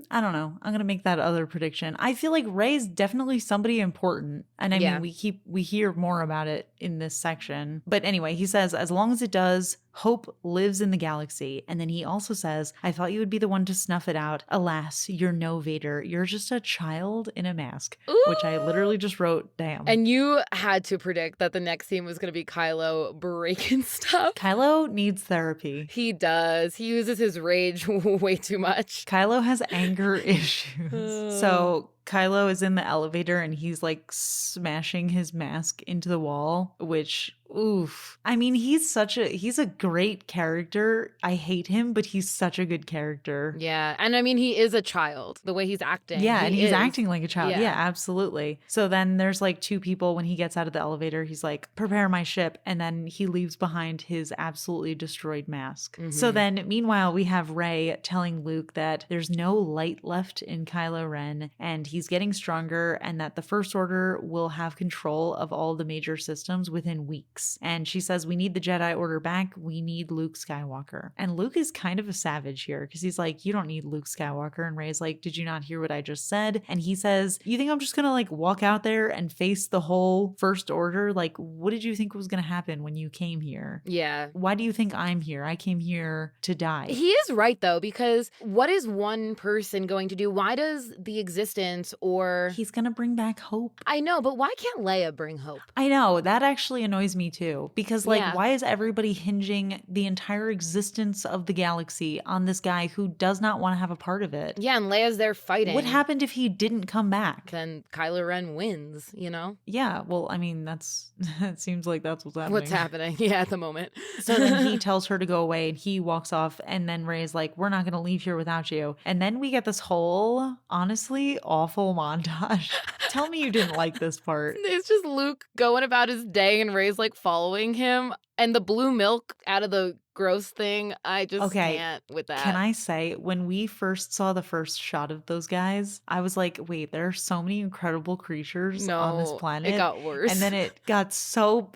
B: I don't know. I'm going to make that other prediction. I feel like Rey's definitely somebody important. And I mean, we hear more about it in this section. But anyway, he says, as long as it does, hope lives in the galaxy. And then he also says, I thought you would be the one to snuff it out. Alas, you're no Vader. You're just a child in a mask.
A: Ooh.
B: Which I literally just wrote, damn.
A: And you had to predict that the next scene was going to be Kylo breaking stuff.
B: Kylo needs therapy.
A: He does. He uses his rage way too much.
B: Kylo has anger issues. So Kylo is in the elevator and he's like smashing his mask into the wall, which, oof. I mean, he's a great character. I hate him, but he's such a good character.
A: Yeah. And I mean, he is a child, the way he's acting.
B: Yeah, and he's acting like a child.
A: Yeah.
B: Yeah, absolutely. So then there's like two people when he gets out of the elevator. He's like, prepare my ship. And then he leaves behind his absolutely destroyed mask. So then meanwhile, we have Rey telling Luke that there's no light left in Kylo Ren and he's getting stronger and that the First Order will have control of all the major systems within weeks. And she says, we need the Jedi Order back. We need Luke Skywalker. And Luke is kind of a savage here because he's like, you don't need Luke Skywalker. And Rey's like, did you not hear what I just said? And he says, you think I'm just going to like walk out there and face the whole First Order? Like, what did you think was going to happen when you came here?
A: Yeah.
B: Why do you think I'm here? I came here to die.
A: He is right, though, because what is one person going to do? Why does the existence or...
B: He's going to bring back hope.
A: I know, but why can't Leia bring hope?
B: I know. That actually annoys me too. Because like, why is everybody hinging the entire existence of the galaxy on this guy who does not want to have a part of it?
A: Yeah, and Leia's there fighting.
B: What happened if he didn't come back?
A: Then Kylo Ren wins, you know?
B: Yeah, well, I mean, it seems like that's what's happening.
A: What's happening, yeah, at the moment.
B: So then he tells her to go away and he walks off and then Rey's like, we're not going to leave here without you. And then we get this whole, honestly, awful montage. Tell me you didn't like this part.
A: It's just Luke going about his day and Rey's like, like following him, and the blue milk out of the gross thing, I just can't with that.
B: Can I say, when we first saw the first shot of those guys, I was like, wait, there are so many incredible creatures on this planet.
A: It got worse.
B: And then it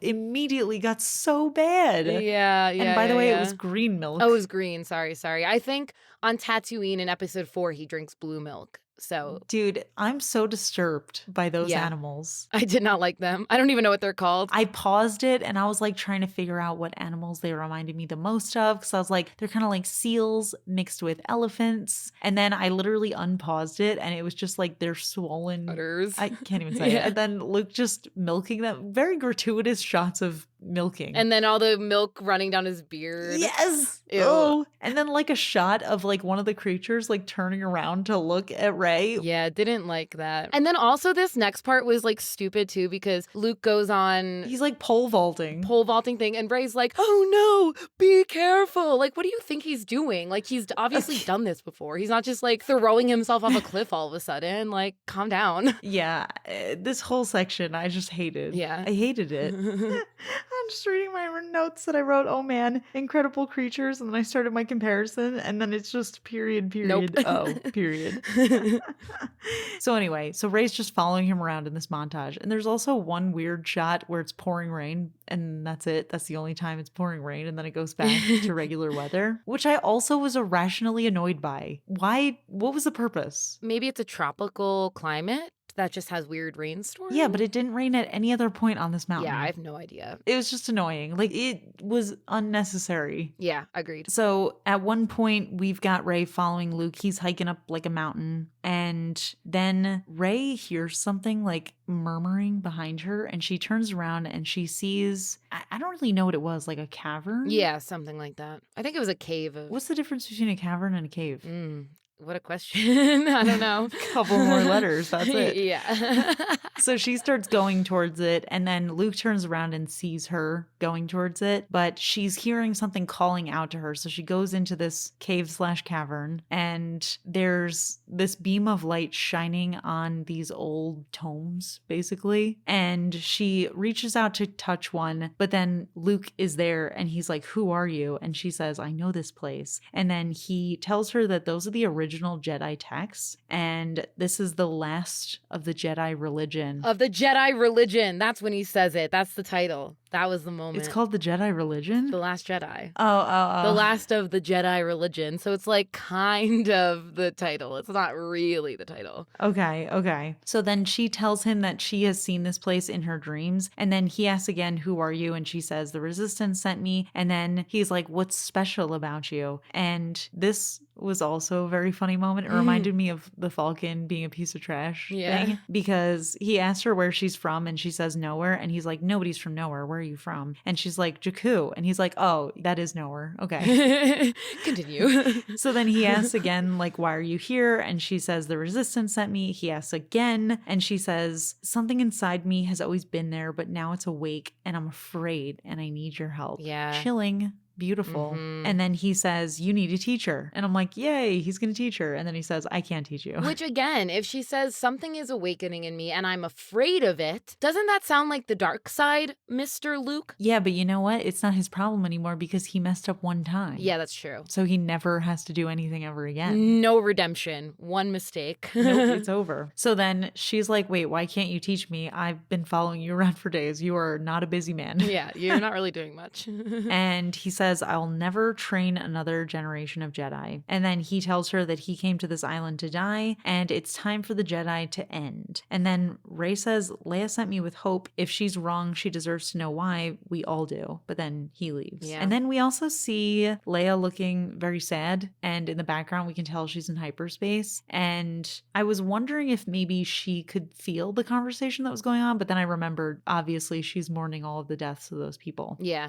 B: immediately got so bad.
A: Yeah.
B: And by the way, it was green milk.
A: Oh, it was green. Sorry. I think on Tatooine in episode 4, he drinks blue milk. So,
B: dude, I'm so disturbed by those animals.
A: I did not like them. I don't even know what they're called.
B: I paused it and I was like trying to figure out what animals they reminded me the most of, because I was like, they're kind of like seals mixed with elephants. And then I literally unpaused it and it was just like they're swollen
A: udders.
B: I can't even say it. And then Luke just milking them. Very gratuitous shots of milking.
A: And then all the milk running down his beard.
B: Yes.
A: Ew.
B: Oh. And then like a shot of like one of the creatures like turning around to look at Rey.
A: Yeah, didn't like that. And then also this next part was like stupid too, because Luke goes on.
B: He's like pole vaulting thing.
A: And Rey's like, oh no, be careful. Like, what do you think he's doing? Like, he's obviously done this before. He's not just like throwing himself off a cliff all of a sudden. Like, calm down.
B: Yeah. This whole section I just hated.
A: Yeah.
B: I hated it. I'm just reading my notes that I wrote. Oh man, incredible creatures. And then I started my comparison and then it's just period.
A: Nope.
B: Oh, period. So anyway, so Rey's just following him around in this montage. And there's also one weird shot where it's pouring rain and that's it. That's the only time it's pouring rain. And then it goes back to regular weather, which I also was irrationally annoyed by. Why? What was the purpose?
A: Maybe it's a tropical climate that just has weird rainstorms.
B: Yeah, but it didn't rain at any other point on this mountain.
A: Yeah, I have no idea.
B: It was just annoying. Like, it was unnecessary.
A: Yeah, agreed.
B: So at one point, we've got Rey following Luke. He's hiking up like a mountain. And then Rey hears something like murmuring behind her. And she turns around and she sees, I don't really know what it was, like a cavern?
A: Yeah, something like that. I think it was a cave.
B: What's the difference between a cavern and a cave?
A: What a question. I don't know.
B: A couple more letters. That's it.
A: Yeah.
B: So she starts going towards it. And then Luke turns around and sees her going towards it. But she's hearing something calling out to her. So she goes into this cave/cavern. And there's this beam of light shining on these old tomes, basically. And she reaches out to touch one. But then Luke is there. And he's like, who are you? And she says, I know this place. And then he tells her that those are the original Jedi texts, and this is the last of the Jedi religion.
A: Of the Jedi religion. That's when he says it. That's the title. That was the moment.
B: It's called the Jedi religion?
A: The Last Jedi.
B: Oh.
A: The last of the Jedi religion. So it's like kind of the title. It's not really the title.
B: Okay. So then she tells him that she has seen this place in her dreams. And then he asks again, who are you? And she says, the Resistance sent me. And then he's like, what's special about you? And this was also a very funny moment. It reminded me of the Falcon being a piece of trash thing. Because he asked her where she's from and she says nowhere. And he's like, nobody's from nowhere. Where are you from? And she's like, Jakku. And he's like, oh, that is nowhere. Okay.
A: Continue.
B: So then he asks again, like, why are you here? And she says, the Resistance sent me. He asks again. And she says, something inside me has always been there, but now it's awake and I'm afraid and I need your help.
A: Yeah.
B: Chilling. Beautiful. And then he says, you need a teacher. And I'm like, yay, he's going to teach her. And then he says, I can't teach you.
A: Which again, if she says something is awakening in me and I'm afraid of it, doesn't that sound like the dark side, Mr. Luke?
B: Yeah, but you know what? It's not his problem anymore because he messed up one time.
A: Yeah, that's true.
B: So he never has to do anything ever again.
A: No redemption. One mistake.
B: Nope, it's over. So then she's like, wait, why can't you teach me? I've been following you around for days. You are not a busy man.
A: Yeah, you're not really doing much.
B: And he says, I'll never train another generation of Jedi. And then he tells her that he came to this island to die and it's time for the Jedi to end. And then Rey says, Leia sent me with hope. If she's wrong, she deserves to know why. We all do. But then he leaves.
A: Yeah.
B: And then we also see Leia looking very sad. And in the background, we can tell she's in hyperspace. And I was wondering if maybe she could feel the conversation that was going on. But then I remembered, obviously, she's mourning all of the deaths of those people.
A: Yeah.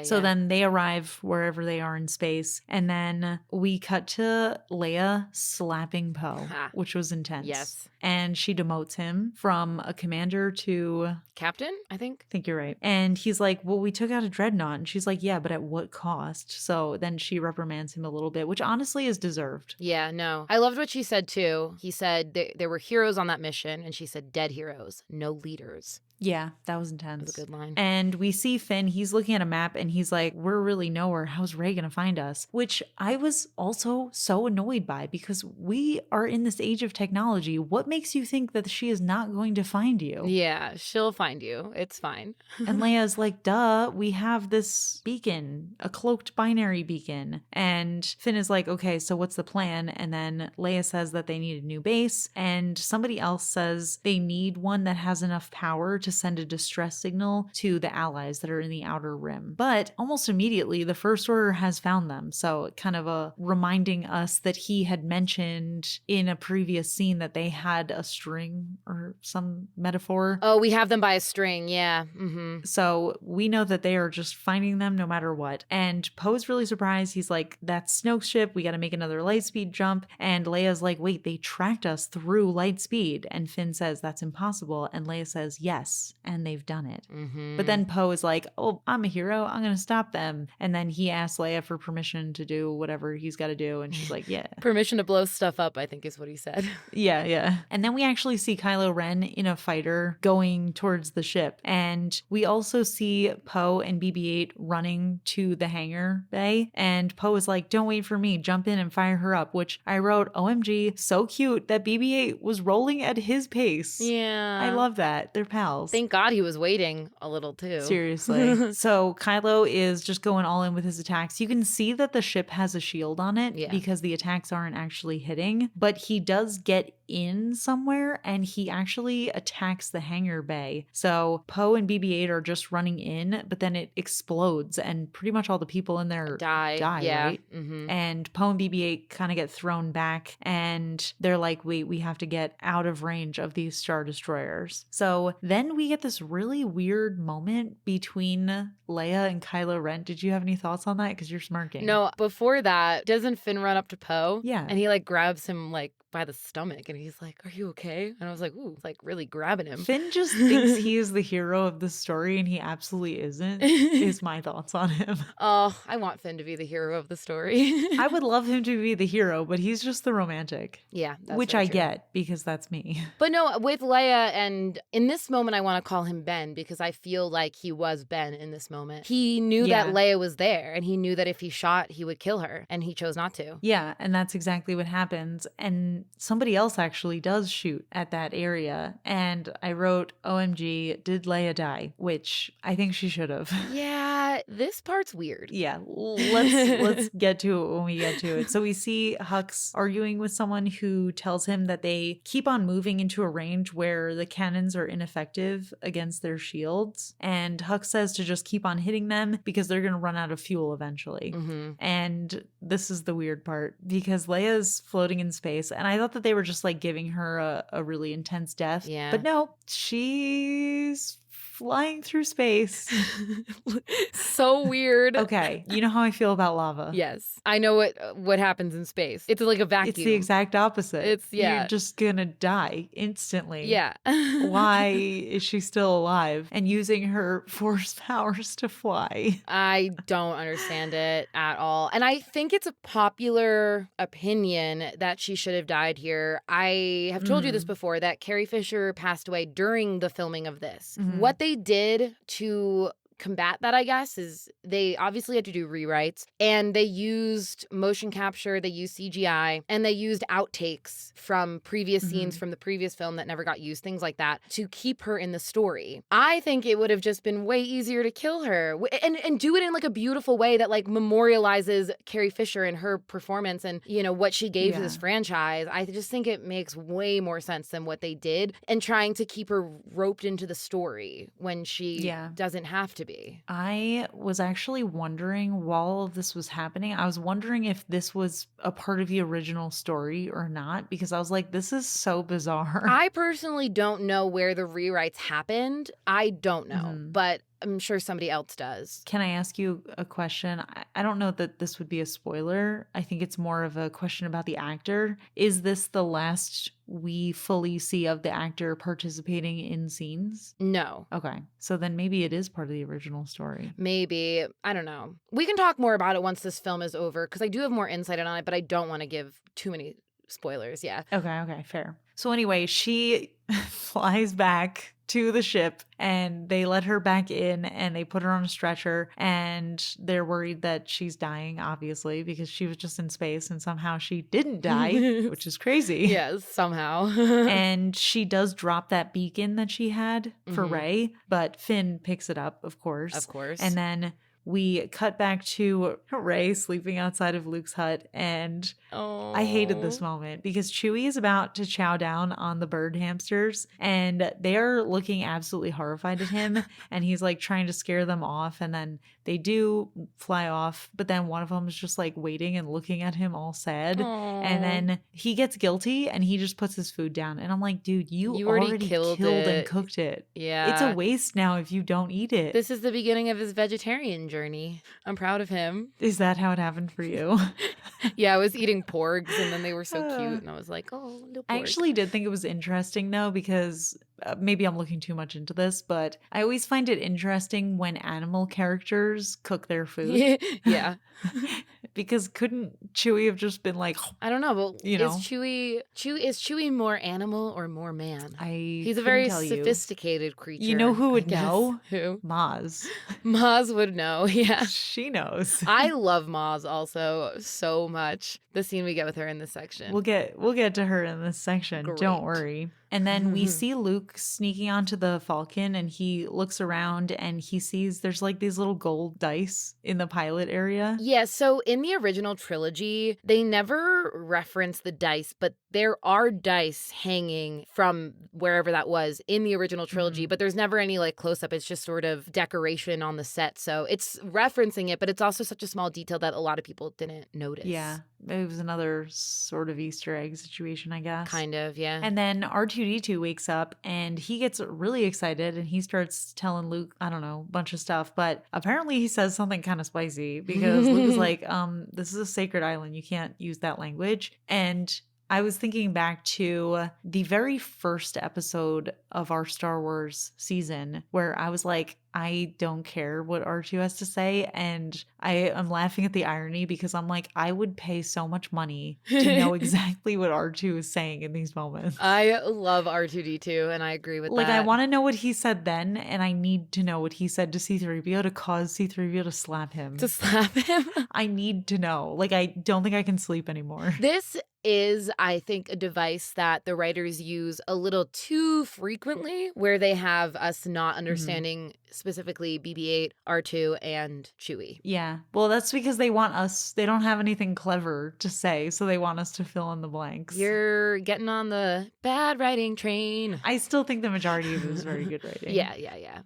B: So then they arrive wherever they are in space. And then we cut to Leia slapping Poe, which was intense.
A: Yes.
B: And she demotes him from a commander to
A: captain, I think.
B: I think you're right. And he's like, well, we took out a dreadnought. And she's like, yeah, but at what cost? So then she reprimands him a little bit, which honestly is deserved.
A: Yeah, no. I loved what she said too. He said there were heroes on that mission. And she said, dead heroes, no leaders.
B: Yeah, that was
A: That
B: intense.
A: was a good line.
B: And we see Finn, he's looking at a map and he's like, we're really nowhere. How's Rey going to find us? Which I was also so annoyed by because we are in this age of technology. What makes you think that she is not going to find you?
A: Yeah, she'll find you. It's fine.
B: And Leia's like, duh, we have this beacon, a cloaked binary beacon. And Finn is like, okay, so what's the plan? And then Leia says that they need a new base. And somebody else says they need one that has enough power to send a distress signal to the allies that are in the outer rim. But almost immediately, the First Order has found them. So kind of reminding us that he had mentioned in a previous scene that they had a string or some metaphor.
A: Oh, we have them by a string. Yeah. Mm-hmm.
B: So we know that they are just finding them no matter what. And Poe's really surprised. He's like, that's Snoke's ship. We got to make another light speed jump. And Leia's like, wait, they tracked us through light speed. And Finn says, that's impossible. And Leia says, yes. And they've done it.
A: Mm-hmm.
B: But then Poe is like, oh, I'm a hero. I'm going to stop them. And then he asks Leia for permission to do whatever he's got to do. And she's like, yeah.
A: Permission to blow stuff up, I think is what he said.
B: Yeah. And then we actually see Kylo Ren in a fighter going towards the ship. And we also see Poe and BB-8 running to the hangar bay. And Poe is like, don't wait for me. Jump in and fire her up. Which I wrote, OMG, so cute that BB-8 was rolling at his pace.
A: Yeah.
B: I love that. They're pals.
A: Thank God he was waiting a little too.
B: Seriously. So Kylo is just going all in with his attacks. You can see that the ship has a shield on it because the attacks aren't actually hitting, but he does get in somewhere and he actually attacks the hangar bay. So Poe and BB-8 are just running in, but then it explodes and pretty much all the people in there die, right?
A: Mm-hmm.
B: And Poe and BB-8 kind of get thrown back and they're like, wait, we have to get out of range of these Star Destroyers. So then we get this really weird moment between Leia and Kylo Ren. Did you have any thoughts on that? Because you're smirking.
A: No, before that, doesn't Finn run up to Poe?
B: Yeah.
A: And he like grabs him like by the stomach and he's like, are you okay? And I was like, ooh, it's like really grabbing him.
B: Finn just thinks he is the hero of the story and he absolutely isn't, is my thoughts on him.
A: Oh, I want Finn to be the hero of the story.
B: I would love him to be the hero, but he's just the romantic.
A: Yeah. That's
B: which
A: very
B: I
A: true.
B: get because that's me.
A: But no, with Leia, and in this moment, I want to call him Ben because I feel like he was Ben in this moment. He knew that Leia was there and he knew that if he shot, he would kill her and he chose not to.
B: Yeah, and that's exactly what happens. And somebody else actually does shoot at that area. And I wrote, OMG, did Leia die? Which I think she should have.
A: Yeah, this part's weird.
B: Yeah, let's get to it when we get to it. So we see Hux arguing with someone who tells him that they keep on moving into a range where the cannons are ineffective against their shields. And Hux says to just keep on hitting them because they're going to run out of fuel eventually.
A: Mm-hmm.
B: And this is the weird part because Leia's floating in space. And I thought that they were just like giving her a really intense death.
A: Yeah.
B: But no, she's flying through space.
A: So weird.
B: Okay, you know how I feel about lava.
A: Yes. I know what happens in space. It's like a vacuum.
B: It's the exact opposite.
A: You're
B: just gonna die instantly.
A: Yeah.
B: Why is she still alive and using her force powers to fly?
A: I don't understand it at all. And I think it's a popular opinion that she should have died here. I have told you this before, that Carrie Fisher passed away during the filming of this.
B: Mm-hmm.
A: What they did to combat that, I guess, is they obviously had to do rewrites and they used motion capture, they used CGI, and they used outtakes from previous scenes from the previous film that never got used, things like that, to keep her in the story. I think it would have just been way easier to kill her and do it in like a beautiful way that like memorializes Carrie Fisher and her performance and, you know, what she gave to this franchise. I just think it makes way more sense than what they did and trying to keep her roped into the story when she doesn't have to be.
B: I was actually wondering while all of this was happening, I was wondering if this was a part of the original story or not, because I was like, this is so bizarre.
A: I personally don't know where the rewrites happened. I don't know, but I'm sure somebody else does.
B: Can I ask you a question? I don't know that this would be a spoiler. I think it's more of a question about the actor. Is this the last we fully see of the actor participating in scenes?
A: No.
B: Okay. So then maybe it is part of the original story.
A: Maybe. I don't know. We can talk more about it once this film is over because I do have more insight on it, but I don't want to give too many spoilers. Yeah.
B: Okay, fair. So anyway, she flies back to the ship and they let her back in and they put her on a stretcher and they're worried that she's dying, obviously, because she was just in space and somehow she didn't die, which is crazy.
A: Yes, somehow.
B: And she does drop that beacon that she had for Rey, but Finn picks it up, of course.
A: Of course.
B: And then we cut back to Rey sleeping outside of Luke's hut, and I hated this moment because Chewie is about to chow down on the bird hamsters, and they're looking absolutely horrified at him, and he's like trying to scare them off, and then they do fly off, but then one of them is just like waiting and looking at him all sad, and then he gets guilty and he just puts his food down, and I'm like, dude, you already killed and cooked it.
A: Yeah.
B: It's a waste now if you don't eat it.
A: This is the beginning of his vegetarian journey. I'm proud of him.
B: Is that how it happened for you?
A: Yeah, I was eating porgs and then they were so cute and I was like, oh, little porg.
B: I actually did think it was interesting though, because maybe I'm looking too much into this, but I always find it interesting when animal characters cook their food.
A: Yeah.
B: Because couldn't Chewie have just been like,
A: I don't know, but
B: you know,
A: is Chewie more animal or more man? He's a
B: couldn't
A: very
B: tell you.
A: sophisticated creature.
B: You know who would know?
A: Who?
B: Maz.
A: Maz would know, yeah.
B: She knows.
A: I love Maz also so much. The scene we get with her in this section.
B: We'll get to her in this section.
A: Great.
B: Don't worry. And then we see Luke sneaking onto the Falcon and he looks around and he sees there's like these little gold dice in the pilot area.
A: Yeah, so in the original trilogy, they never reference the dice, but there are dice hanging from wherever that was in the original trilogy, but there's never any like close up. It's just sort of decoration on the set. So it's referencing it, but it's also such a small detail that a lot of people didn't notice.
B: Yeah. It was another sort of Easter egg situation, I guess.
A: Kind of, yeah.
B: And then R2-D2 wakes up and he gets really excited and he starts telling Luke, I don't know, a bunch of stuff. But apparently he says something kind of spicy because Luke is like, this is a sacred island. You can't use that language. And I was thinking back to the very first episode of our Star Wars season where I was like, I don't care what R2 has to say. And I am laughing at the irony because I'm like, I would pay so much money to know exactly what R2 is saying in these moments.
A: I love R2-D2 and I agree with
B: like,
A: that.
B: I want to know what he said then, and I need to know what he said to C-3PO to cause C-3PO to slap him.
A: To slap him?
B: I need to know. Like, I don't think I can sleep anymore.
A: This is, I think, a device that the writers use a little too frequently, where they have us not understanding specifically BB-8, R2, and Chewie.
B: Yeah. Well, that's because they don't have anything clever to say, so they want us to fill in the blanks.
A: You're getting on the bad writing train.
B: I still think the majority of it is very good writing.
A: Yeah.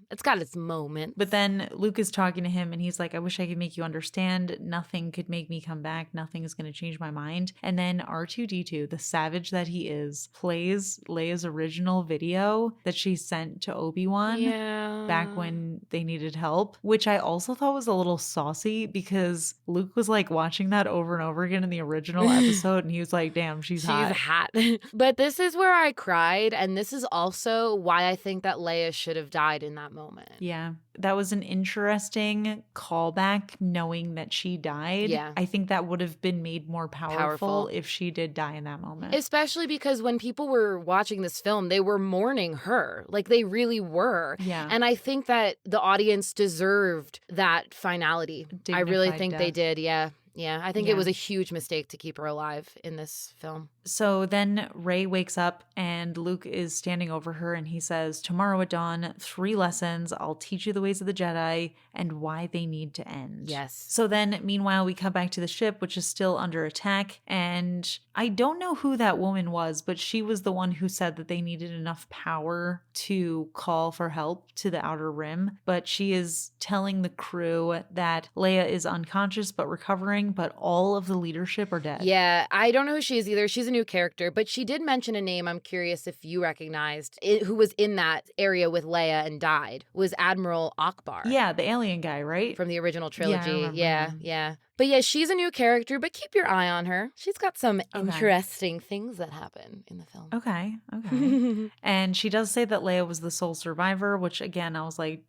A: It's got its moment.
B: But then Luke is talking to him and he's like, I wish I could make you understand. Nothing could make me come back. Nothing is going to change my mind. And then R2-D2, the savage that he is, plays Leia's original video that she sent to Obi-Wan back when they needed help, which I also thought was a little saucy because Luke was like watching that over and over again in the original episode and he was like, damn, she's hot.
A: But this is where I cried, and this is also why I think that Leia should have died in that moment.
B: Yeah. That was an interesting callback knowing that she died.
A: Yeah.
B: I think that would have been made more powerful if she did die in that moment.
A: Especially because when people were watching this film, they were mourning her. Like, they really were.
B: Yeah.
A: And I think that the audience deserved that finality. I really think they did. Yeah. Yeah, I think it was a huge mistake to keep her alive in this film.
B: So then Rey wakes up and Luke is standing over her and he says, tomorrow at dawn, 3 lessons. I'll teach you the ways of the Jedi and why they need to end.
A: Yes.
B: So then meanwhile, we come back to the ship, which is still under attack. And I don't know who that woman was, but she was the one who said that they needed enough power to call for help to the Outer Rim. But she is telling the crew that Leia is unconscious but recovering, but all of the leadership are dead.
A: Yeah, I don't know who she is either. She's a new character, but she did mention a name I'm curious if you recognized, who was in that area with Leia and died, was Admiral Akbar.
B: Yeah, the alien guy, right?
A: From the original trilogy.
B: Yeah.
A: But yeah, she's a new character, but keep your eye on her. She's got some interesting things that happen in the film.
B: Okay. And she does say that Leia was the sole survivor, which again, I was like,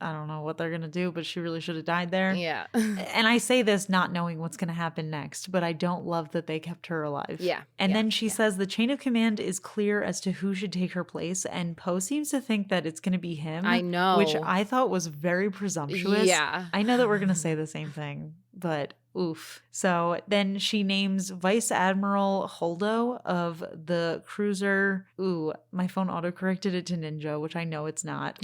B: I don't know what they're going to do, but she really should have died there.
A: Yeah.
B: And I say this not knowing what's going to happen next, but I don't love that they kept her alive.
A: Yeah.
B: And
A: yeah,
B: then she says the chain of command is clear as to who should take her place. And Poe seems to think that it's going to be him.
A: I know.
B: Which I thought was very presumptuous.
A: Yeah.
B: I know that we're going to say the same thing, but oof. So then she names Vice Admiral Holdo of the cruiser. Ooh, my phone autocorrected it to Ninja, which I know it's not.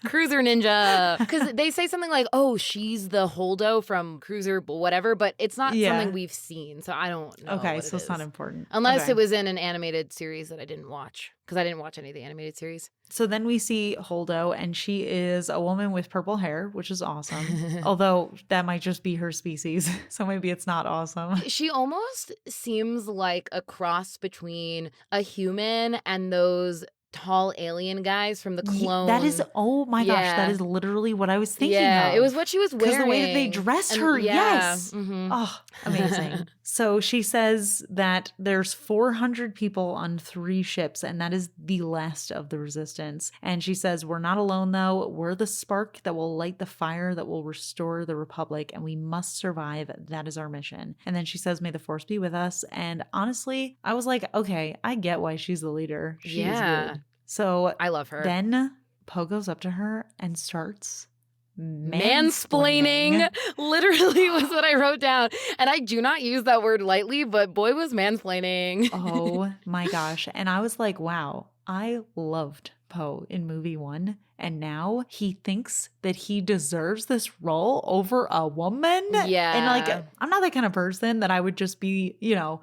A: Cruiser Ninja. Because they say something like, oh, she's the Holdo from Cruiser whatever, but it's not something we've seen. So I don't know.
B: Okay,
A: what
B: so
A: it
B: it's
A: is.
B: not important.
A: Unless it was in an animated series that I didn't watch. Because I didn't watch any of the animated series.
B: So then we see Holdo, and she is a woman with purple hair, which is awesome. Although that might just be her species. So maybe it's not awesome.
A: She almost seems like a cross between a human and those tall alien guys from the clone.
B: That is, oh my gosh, that
A: Yeah.
B: is literally what I was thinking
A: Yeah,
B: of.
A: it was what she was wearing.
B: Because the way that they dressed
A: And-
B: her,
A: yeah,
B: yes.
A: mhm.
B: Oh, amazing. So she says that there's 400 people on 3 ships, and that is the last of the resistance. And she says, we're not alone, though. We're the spark that will light the fire that will restore the Republic, and we must survive. That is our mission. And then she says, may the Force be with us. And honestly, I was like, okay, I get why she's the leader. She is
A: Yeah.
B: good. So
A: I love her.
B: then Poe goes up to her and starts
A: Mansplaining literally was what I wrote down. And I do not use that word lightly, but boy was mansplaining.
B: Oh my gosh. And I was like, wow, I loved Poe in movie 1. And now he thinks that he deserves this role over a woman.
A: Yeah.
B: And like, I'm not that kind of person that I would just be,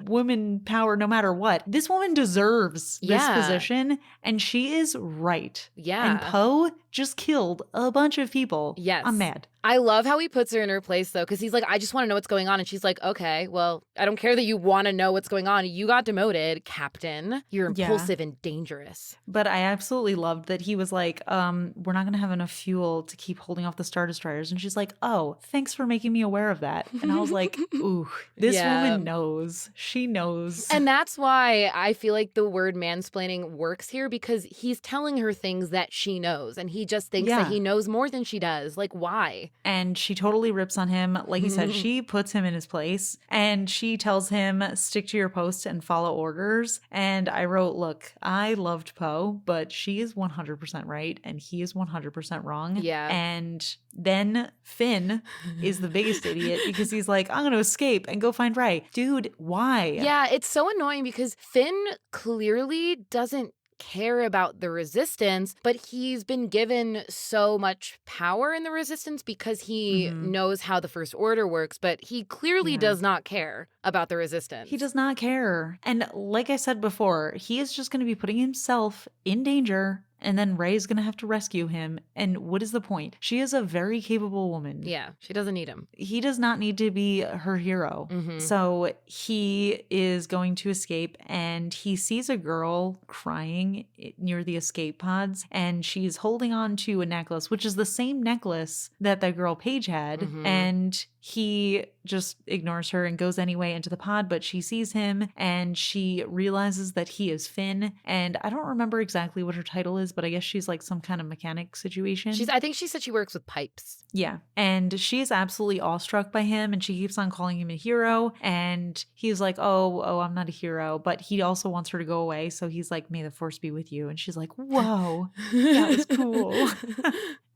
B: woman power no matter what. This woman deserves this
A: Yeah.
B: position. And she is right.
A: Yeah.
B: And Poe just killed a bunch of people.
A: Yes.
B: I'm mad.
A: I love how he puts her in her place, though, because he's like, I just want to know what's going on. And she's like, okay, well, I don't care that you want to know what's going on. You got demoted, Captain. You're
B: Yeah.
A: impulsive and dangerous.
B: But I absolutely loved that he was like, we're not going to have enough fuel to keep holding off the Star Destroyers. And she's like, oh, thanks for making me aware of that. And I was like, ooh, this
A: Yeah.
B: woman knows. She knows.
A: And that's why I feel like the word mansplaining works here, because he's telling her things that she knows. And he just thinks
B: Yeah.
A: that he knows more than she does. Like, why?
B: And she totally rips on him. Like he said, she puts him in his place and she tells him, stick to your post and follow orders. And I wrote, look, I loved Poe, but she is 100% right and he is 100% wrong.
A: Yeah.
B: And then Finn is the biggest idiot because he's like, I'm going to escape and go find Rey. Dude, why?
A: Yeah, it's so annoying because Finn clearly doesn't care about the resistance, but he's been given so much power in the resistance because he knows how the First Order works, but he clearly does not care about the resistance.
B: He does not care. And like I said before, he is just going to be putting himself in danger. And then Rey's going to have to rescue him. And what is the point? She is a very capable woman.
A: Yeah, she doesn't need him.
B: He does not need to be her hero. So he is going to escape and he sees a girl crying near the escape pods and she's holding on to a necklace, which is the same necklace that that girl Paige had. And he just ignores her and goes anyway into the pod, but she sees him and she realizes that he is Finn. And I don't remember exactly what her title is, but I guess she's like some kind of mechanic situation.
A: I think she said she works with pipes.
B: Yeah. And she is absolutely awestruck by him and she keeps on calling him a hero. And he's like, oh, I'm not a hero. But he also wants her to go away. So he's like, may the Force be with you. And she's like, whoa, that was cool.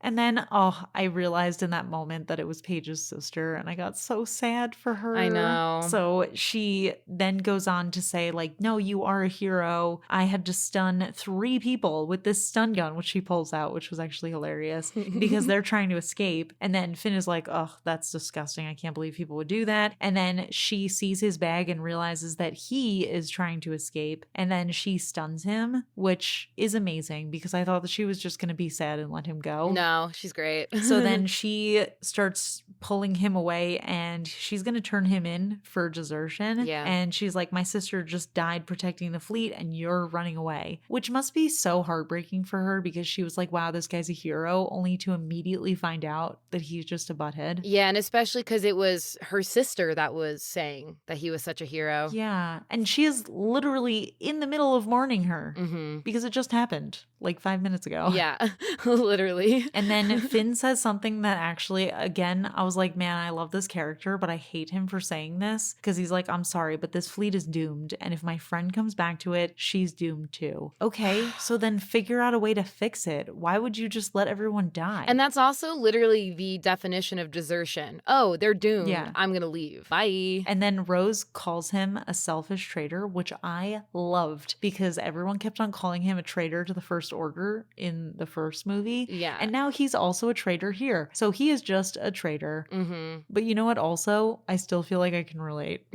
B: And then, I realized in that moment that it was Paige's sister and I got so sad for her.
A: I know.
B: So she then goes on to say like, no, you are a hero. I had to stun 3 people with this stun gun, which she pulls out, which was actually hilarious because they're trying to escape. And then Finn is like, oh, that's disgusting. I can't believe people would do that. And then she sees his bag and realizes that he is trying to escape. And then she stuns him, which is amazing because I thought that she was just going to be sad and let him go.
A: No, she's great.
B: So then she starts pulling him away and she's going to turn him in for desertion.
A: Yeah.
B: And she's like, my sister just died protecting the fleet and you're running away, which must be so heartbreaking for her because she was like, wow, this guy's a hero, only to immediately find out that he's just a butthead.
A: Yeah, and especially because it was her sister that was saying that he was such a hero.
B: Yeah. And she is literally in the middle of mourning her
A: Mm-hmm.
B: because it just happened like 5 minutes ago.
A: Yeah, literally.
B: And And then Finn says something that actually, again, I was like, man, I love this character, but I hate him for saying this because he's like, I'm sorry, but this fleet is doomed. And if my friend comes back to it, she's doomed too. Okay, so then figure out a way to fix it. Why would you just let everyone die?
A: And that's also literally the definition of desertion. Oh, they're doomed.
B: Yeah.
A: I'm going to leave. Bye.
B: And then Rose calls him a selfish traitor, which I loved because everyone kept on calling him a traitor to the First Order in the first movie.
A: Yeah.
B: And now he's also a traitor here. So he is just a traitor.
A: Mm-hmm.
B: But you know what? Also, I still feel like I can relate.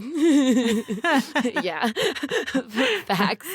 A: Yeah. Facts.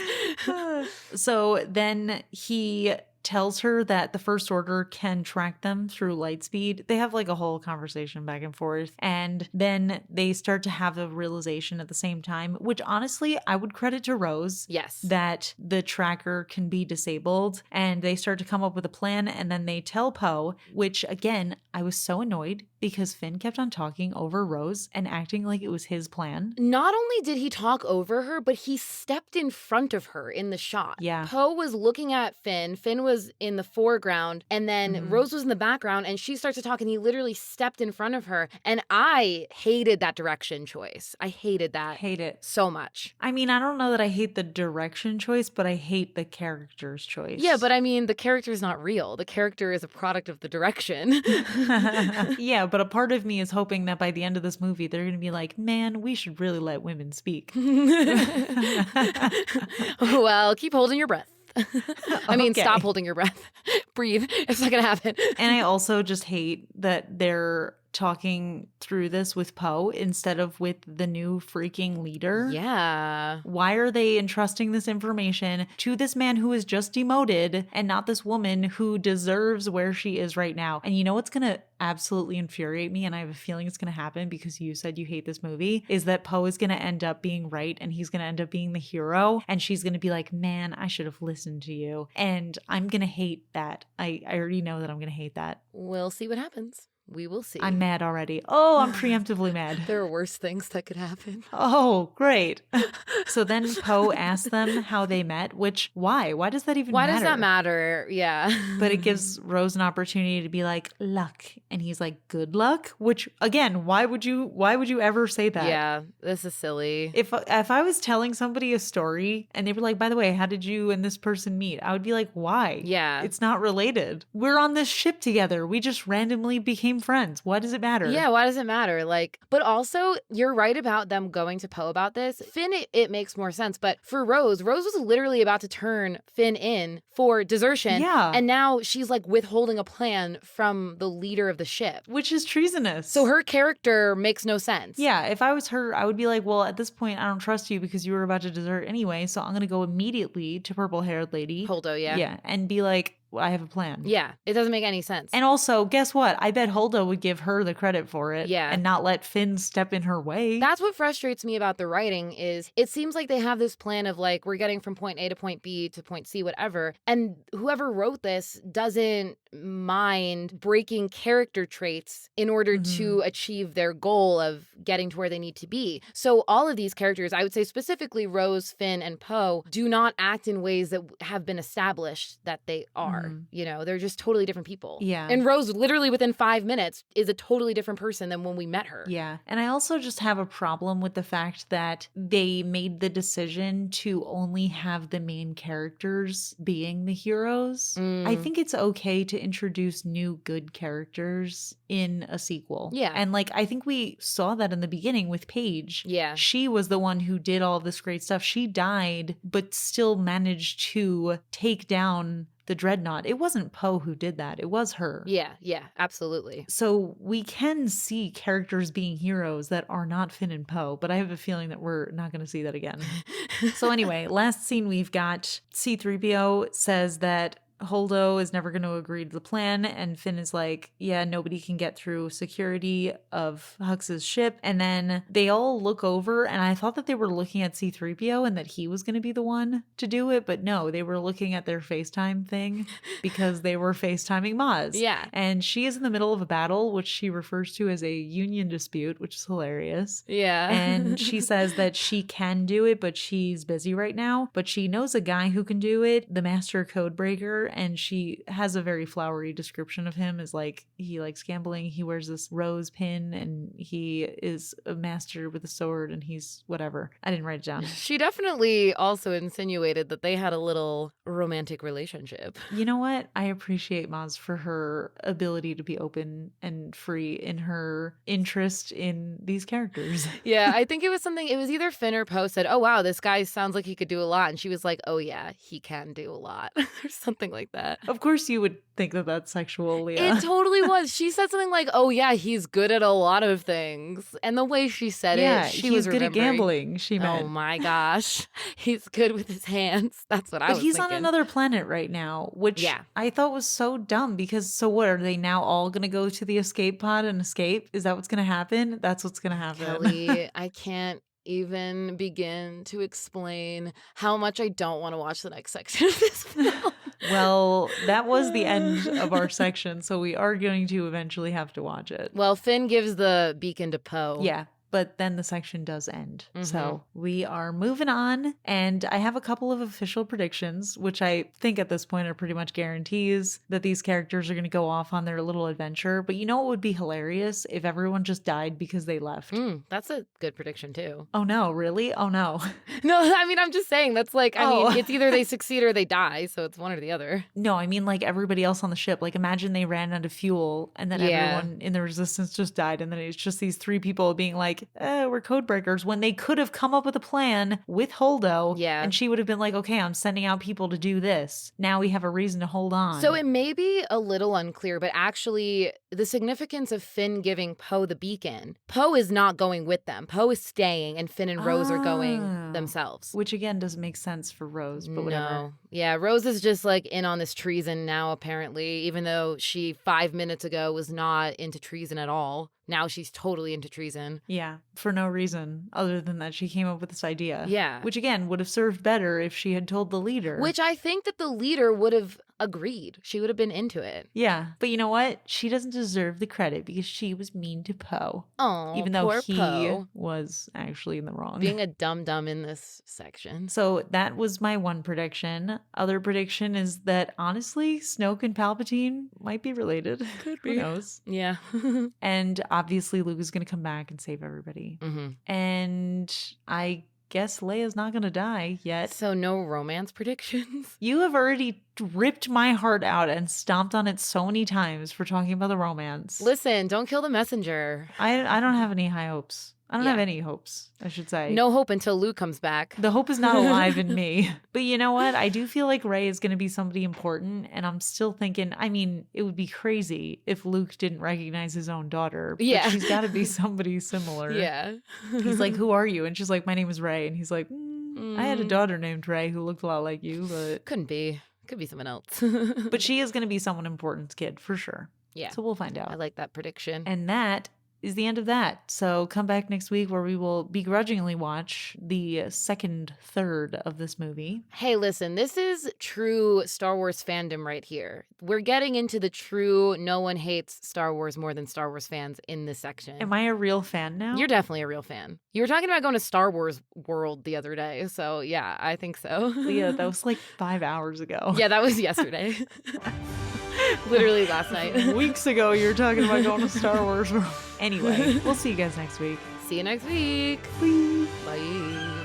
B: So then he tells her that the First Order can track them through light speed. They have like a whole conversation back and forth. And then they start to have a realization at the same time, which honestly, I would credit to Rose.
A: Yes.
B: That the tracker can be disabled. And they start to come up with a plan. And then they tell Poe, which again, I was so annoyed because Finn kept on talking over Rose and acting like it was his plan.
A: Not only did he talk over her, but he stepped in front of her in the shot.
B: Yeah.
A: Poe was looking at Finn. Finn was in the foreground, and then Rose was in the background, and she starts to talk, and he literally stepped in front of her. And I hated that direction choice. I hated that.
B: Hate it
A: so much.
B: I mean, I don't know that I hate the direction choice, but I hate the character's choice.
A: Yeah, but I mean, the character is not real. The character is a product of the direction.
B: Yeah, but a part of me is hoping that by the end of this movie, they're going to be like, man, we should really let women speak.
A: Well, keep holding your breath. I mean,
B: Okay.
A: stop holding your breath. Breathe. It's not going to happen.
B: And I also just hate that they're talking through this with Poe instead of with the new freaking leader.
A: Yeah.
B: Why are they entrusting this information to this man who is just demoted and not this woman who deserves where she is right now? And you know what's going to absolutely infuriate me, and I have a feeling it's going to happen because you said you hate this movie, is that Poe is going to end up being right and he's going to end up being the hero, and she's going to be like, man, I should have listened to you. And I'm going to hate that. I already know that I'm going to hate that.
A: We'll see what happens. We will see.
B: I'm mad already. Oh, I'm preemptively mad.
A: There are worse things that could happen.
B: Oh, great. So then Poe asks them how they met, which, why? Why does that even matter?
A: Why does that matter? Yeah.
B: But it gives Rose an opportunity to be like, luck. And he's like, good luck? Which, again, why would you ever say that?
A: Yeah, this is silly.
B: If I was telling somebody a story and they were like, by the way, how did you and this person meet? I would be like, why?
A: Yeah.
B: It's not related. We're on this ship together. We just randomly became friends. Why does it matter?
A: Yeah, why does it matter? Like, but also, you're right about them going to Poe about this. Finn, it makes more sense. But for Rose was literally about to turn Finn in for desertion.
B: Yeah.
A: And now she's like withholding a plan from the leader of the ship.
B: Which is treasonous.
A: So her character makes no sense.
B: Yeah, if I was her, I would be like, well, at this point, I don't trust you because you were about to desert anyway. So I'm going to go immediately to purple-haired lady.
A: Holdo, yeah.
B: Yeah, and be like, I have a plan.
A: Yeah, it doesn't make any sense.
B: And also, guess what? I bet Holdo would give her the credit for it.
A: Yeah.
B: And not let Finn step in her way.
A: That's what frustrates me about the writing is it seems like they have this plan of like, we're getting from point A to point B to point C, whatever. And whoever wrote this doesn't mind breaking character traits in order to achieve their goal of getting to where they need to be. So all of these characters, I would say specifically Rose, Finn, and Poe, do not act in ways that have been established that they are. You know, they're just totally different people.
B: Yeah.
A: And Rose, literally within 5 minutes, is a totally different person than when we met her.
B: Yeah. And I also just have a problem with the fact that they made the decision to only have the main characters being the heroes. I think it's okay to introduce new good characters in a sequel.
A: Yeah.
B: And like, I think we saw that in the beginning with Paige.
A: Yeah.
B: She was the one who did all this great stuff. She died, but still managed to take down the Dreadnought. It wasn't Poe who did that. It was her.
A: Yeah, absolutely.
B: So we can see characters being heroes that are not Finn and Poe, but I have a feeling that we're not going to see that again. So anyway, last scene we've got C-3PO says that Holdo is never going to agree to the plan, and Finn is like, yeah, nobody can get through security of Hux's ship. And then they all look over, and I thought that they were looking at C-3PO and that he was going to be the one to do it, but no, they were looking at their FaceTime thing because they were FaceTiming Maz.
A: Yeah.
B: And she is in the middle of a battle, which she refers to as a union dispute, which is hilarious.
A: Yeah.
B: And she says that she can do it, but she's busy right now. But she knows a guy who can do it, the master code breaker. character, and she has a very flowery description of him as like he likes gambling, he wears this rose pin, and he is a master with a sword, and he's whatever. I didn't write it down.
A: She definitely also insinuated that they had a little romantic relationship.
B: You know what? I appreciate Maz for her ability to be open and free in her interest in these characters.
A: Yeah, I think it was either Finn or Poe said, "Oh wow, this guy sounds like he could do a lot," and she was like, "Oh yeah, he can do a lot," or something like that.
B: Of course, you would think that that's sexual, Leah.
A: It totally was. She said something like, "Oh yeah, he's good at a lot of things," and the way she said it, she was
B: good at
A: remembering.
B: gambling. She meant.
A: Oh my gosh, he's good with his hands. That's what I was
B: But he's
A: thinking.
B: on another planet right now, which I thought was so dumb because so what, are they now all going to go to the escape pod and escape? Is that what's going to happen? That's what's going to happen.
A: Kelli, I can't even begin to explain how much I don't want to watch the next section of this film.
B: Well, that was the end of our section, so we are going to eventually have to watch it.
A: Well, Finn gives the beacon to Poe.
B: Yeah. But then the section does end.
A: Mhm.
B: So we are moving on. And I have a couple of official predictions, which I think at this point are pretty much guarantees that these characters are going to go off on their little adventure. But you know what would be hilarious? If everyone just died because they left.
A: That's a good prediction, too.
B: Oh, no. Really? Oh, no.
A: No, I mean, I'm just saying that's like, I mean, it's either they succeed or they die. So it's one or the other.
B: No, I mean like everybody else on the ship. Like imagine they ran out of fuel and then everyone in the resistance just died. And then it's just these three people being like, we're code breakers, when they could have come up with a plan with Holdo.
A: Yeah.
B: And she would have been like, okay, I'm sending out people to do this. Now we have a reason to hold on.
A: So it may be a little unclear, but actually the significance of Finn giving Poe the beacon, Poe is not going with them. Poe is staying and Finn and Rose are going themselves.
B: Which again doesn't make sense for Rose, but whatever.
A: No. Yeah, Rose is just like in on this treason now, apparently, even though she 5 minutes ago was not into treason at all. Now she's totally into treason.
B: Yeah, for no reason other than that she came up with this idea.
A: Yeah.
B: Which again would have served better if she had told the leader.
A: Which I think that the leader would have agreed. She would have been into it.
B: Yeah, but you know what? She doesn't deserve the credit because she was mean to Poe.
A: Oh,
B: even though
A: poor
B: he
A: Poe.
B: was actually in the wrong.
A: Being a dum-dum in this section.
B: So that was my one prediction. Other prediction is that honestly, Snoke and Palpatine might be related.
A: Could
B: Who knows?
A: Yeah.
B: And obviously Luke is going to come back and save everybody.
A: Mm-hmm.
B: And I guess Leia's not going to die yet.
A: So no romance predictions?
B: You have already ripped my heart out and stomped on it so many times for talking about the romance.
A: Listen, don't kill the messenger.
B: I don't have any high hopes. I don't have any hopes, I should say.
A: No hope until Luke comes back.
B: The hope is not alive in me. But you know what? I do feel like Rey is going to be somebody important. And I'm still thinking, I mean, it would be crazy if Luke didn't recognize his own daughter. But
A: Yeah.
B: she's got to be somebody similar.
A: Yeah.
B: He's like, who are you? And she's like, my name is Rey. And he's like, I had a daughter named Rey who looked a lot like you, but...
A: Couldn't be. Could be someone else.
B: But she is going to be someone important's kid, for sure.
A: Yeah.
B: So we'll find out.
A: I like that prediction.
B: And that is the end of that. So come back next week where we will begrudgingly watch the second third of this movie.
A: Hey, listen, this is true Star Wars fandom right here. We're getting into the true no one hates Star Wars more than Star Wars fans in this section.
B: Am I a real fan now?
A: You're definitely a real fan. You were talking about going to Star Wars World the other day. So yeah, I think so.
B: Leah, that was like 5 hours ago.
A: Yeah, that was yesterday. Literally last night.
B: Weeks ago, you were talking about going to Star Wars World. Anyway, we'll see you guys next week.
A: See you next week.
B: Bye.
A: Bye.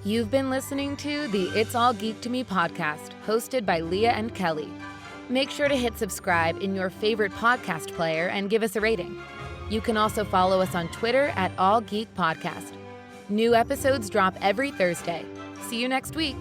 A: You've been listening to the It's All Geek to Me podcast, hosted by Leah and Kelli. Make sure to hit subscribe in your favorite podcast player and give us a rating. You can also follow us on Twitter at All Geek Podcast. New episodes drop every Thursday. See you next week.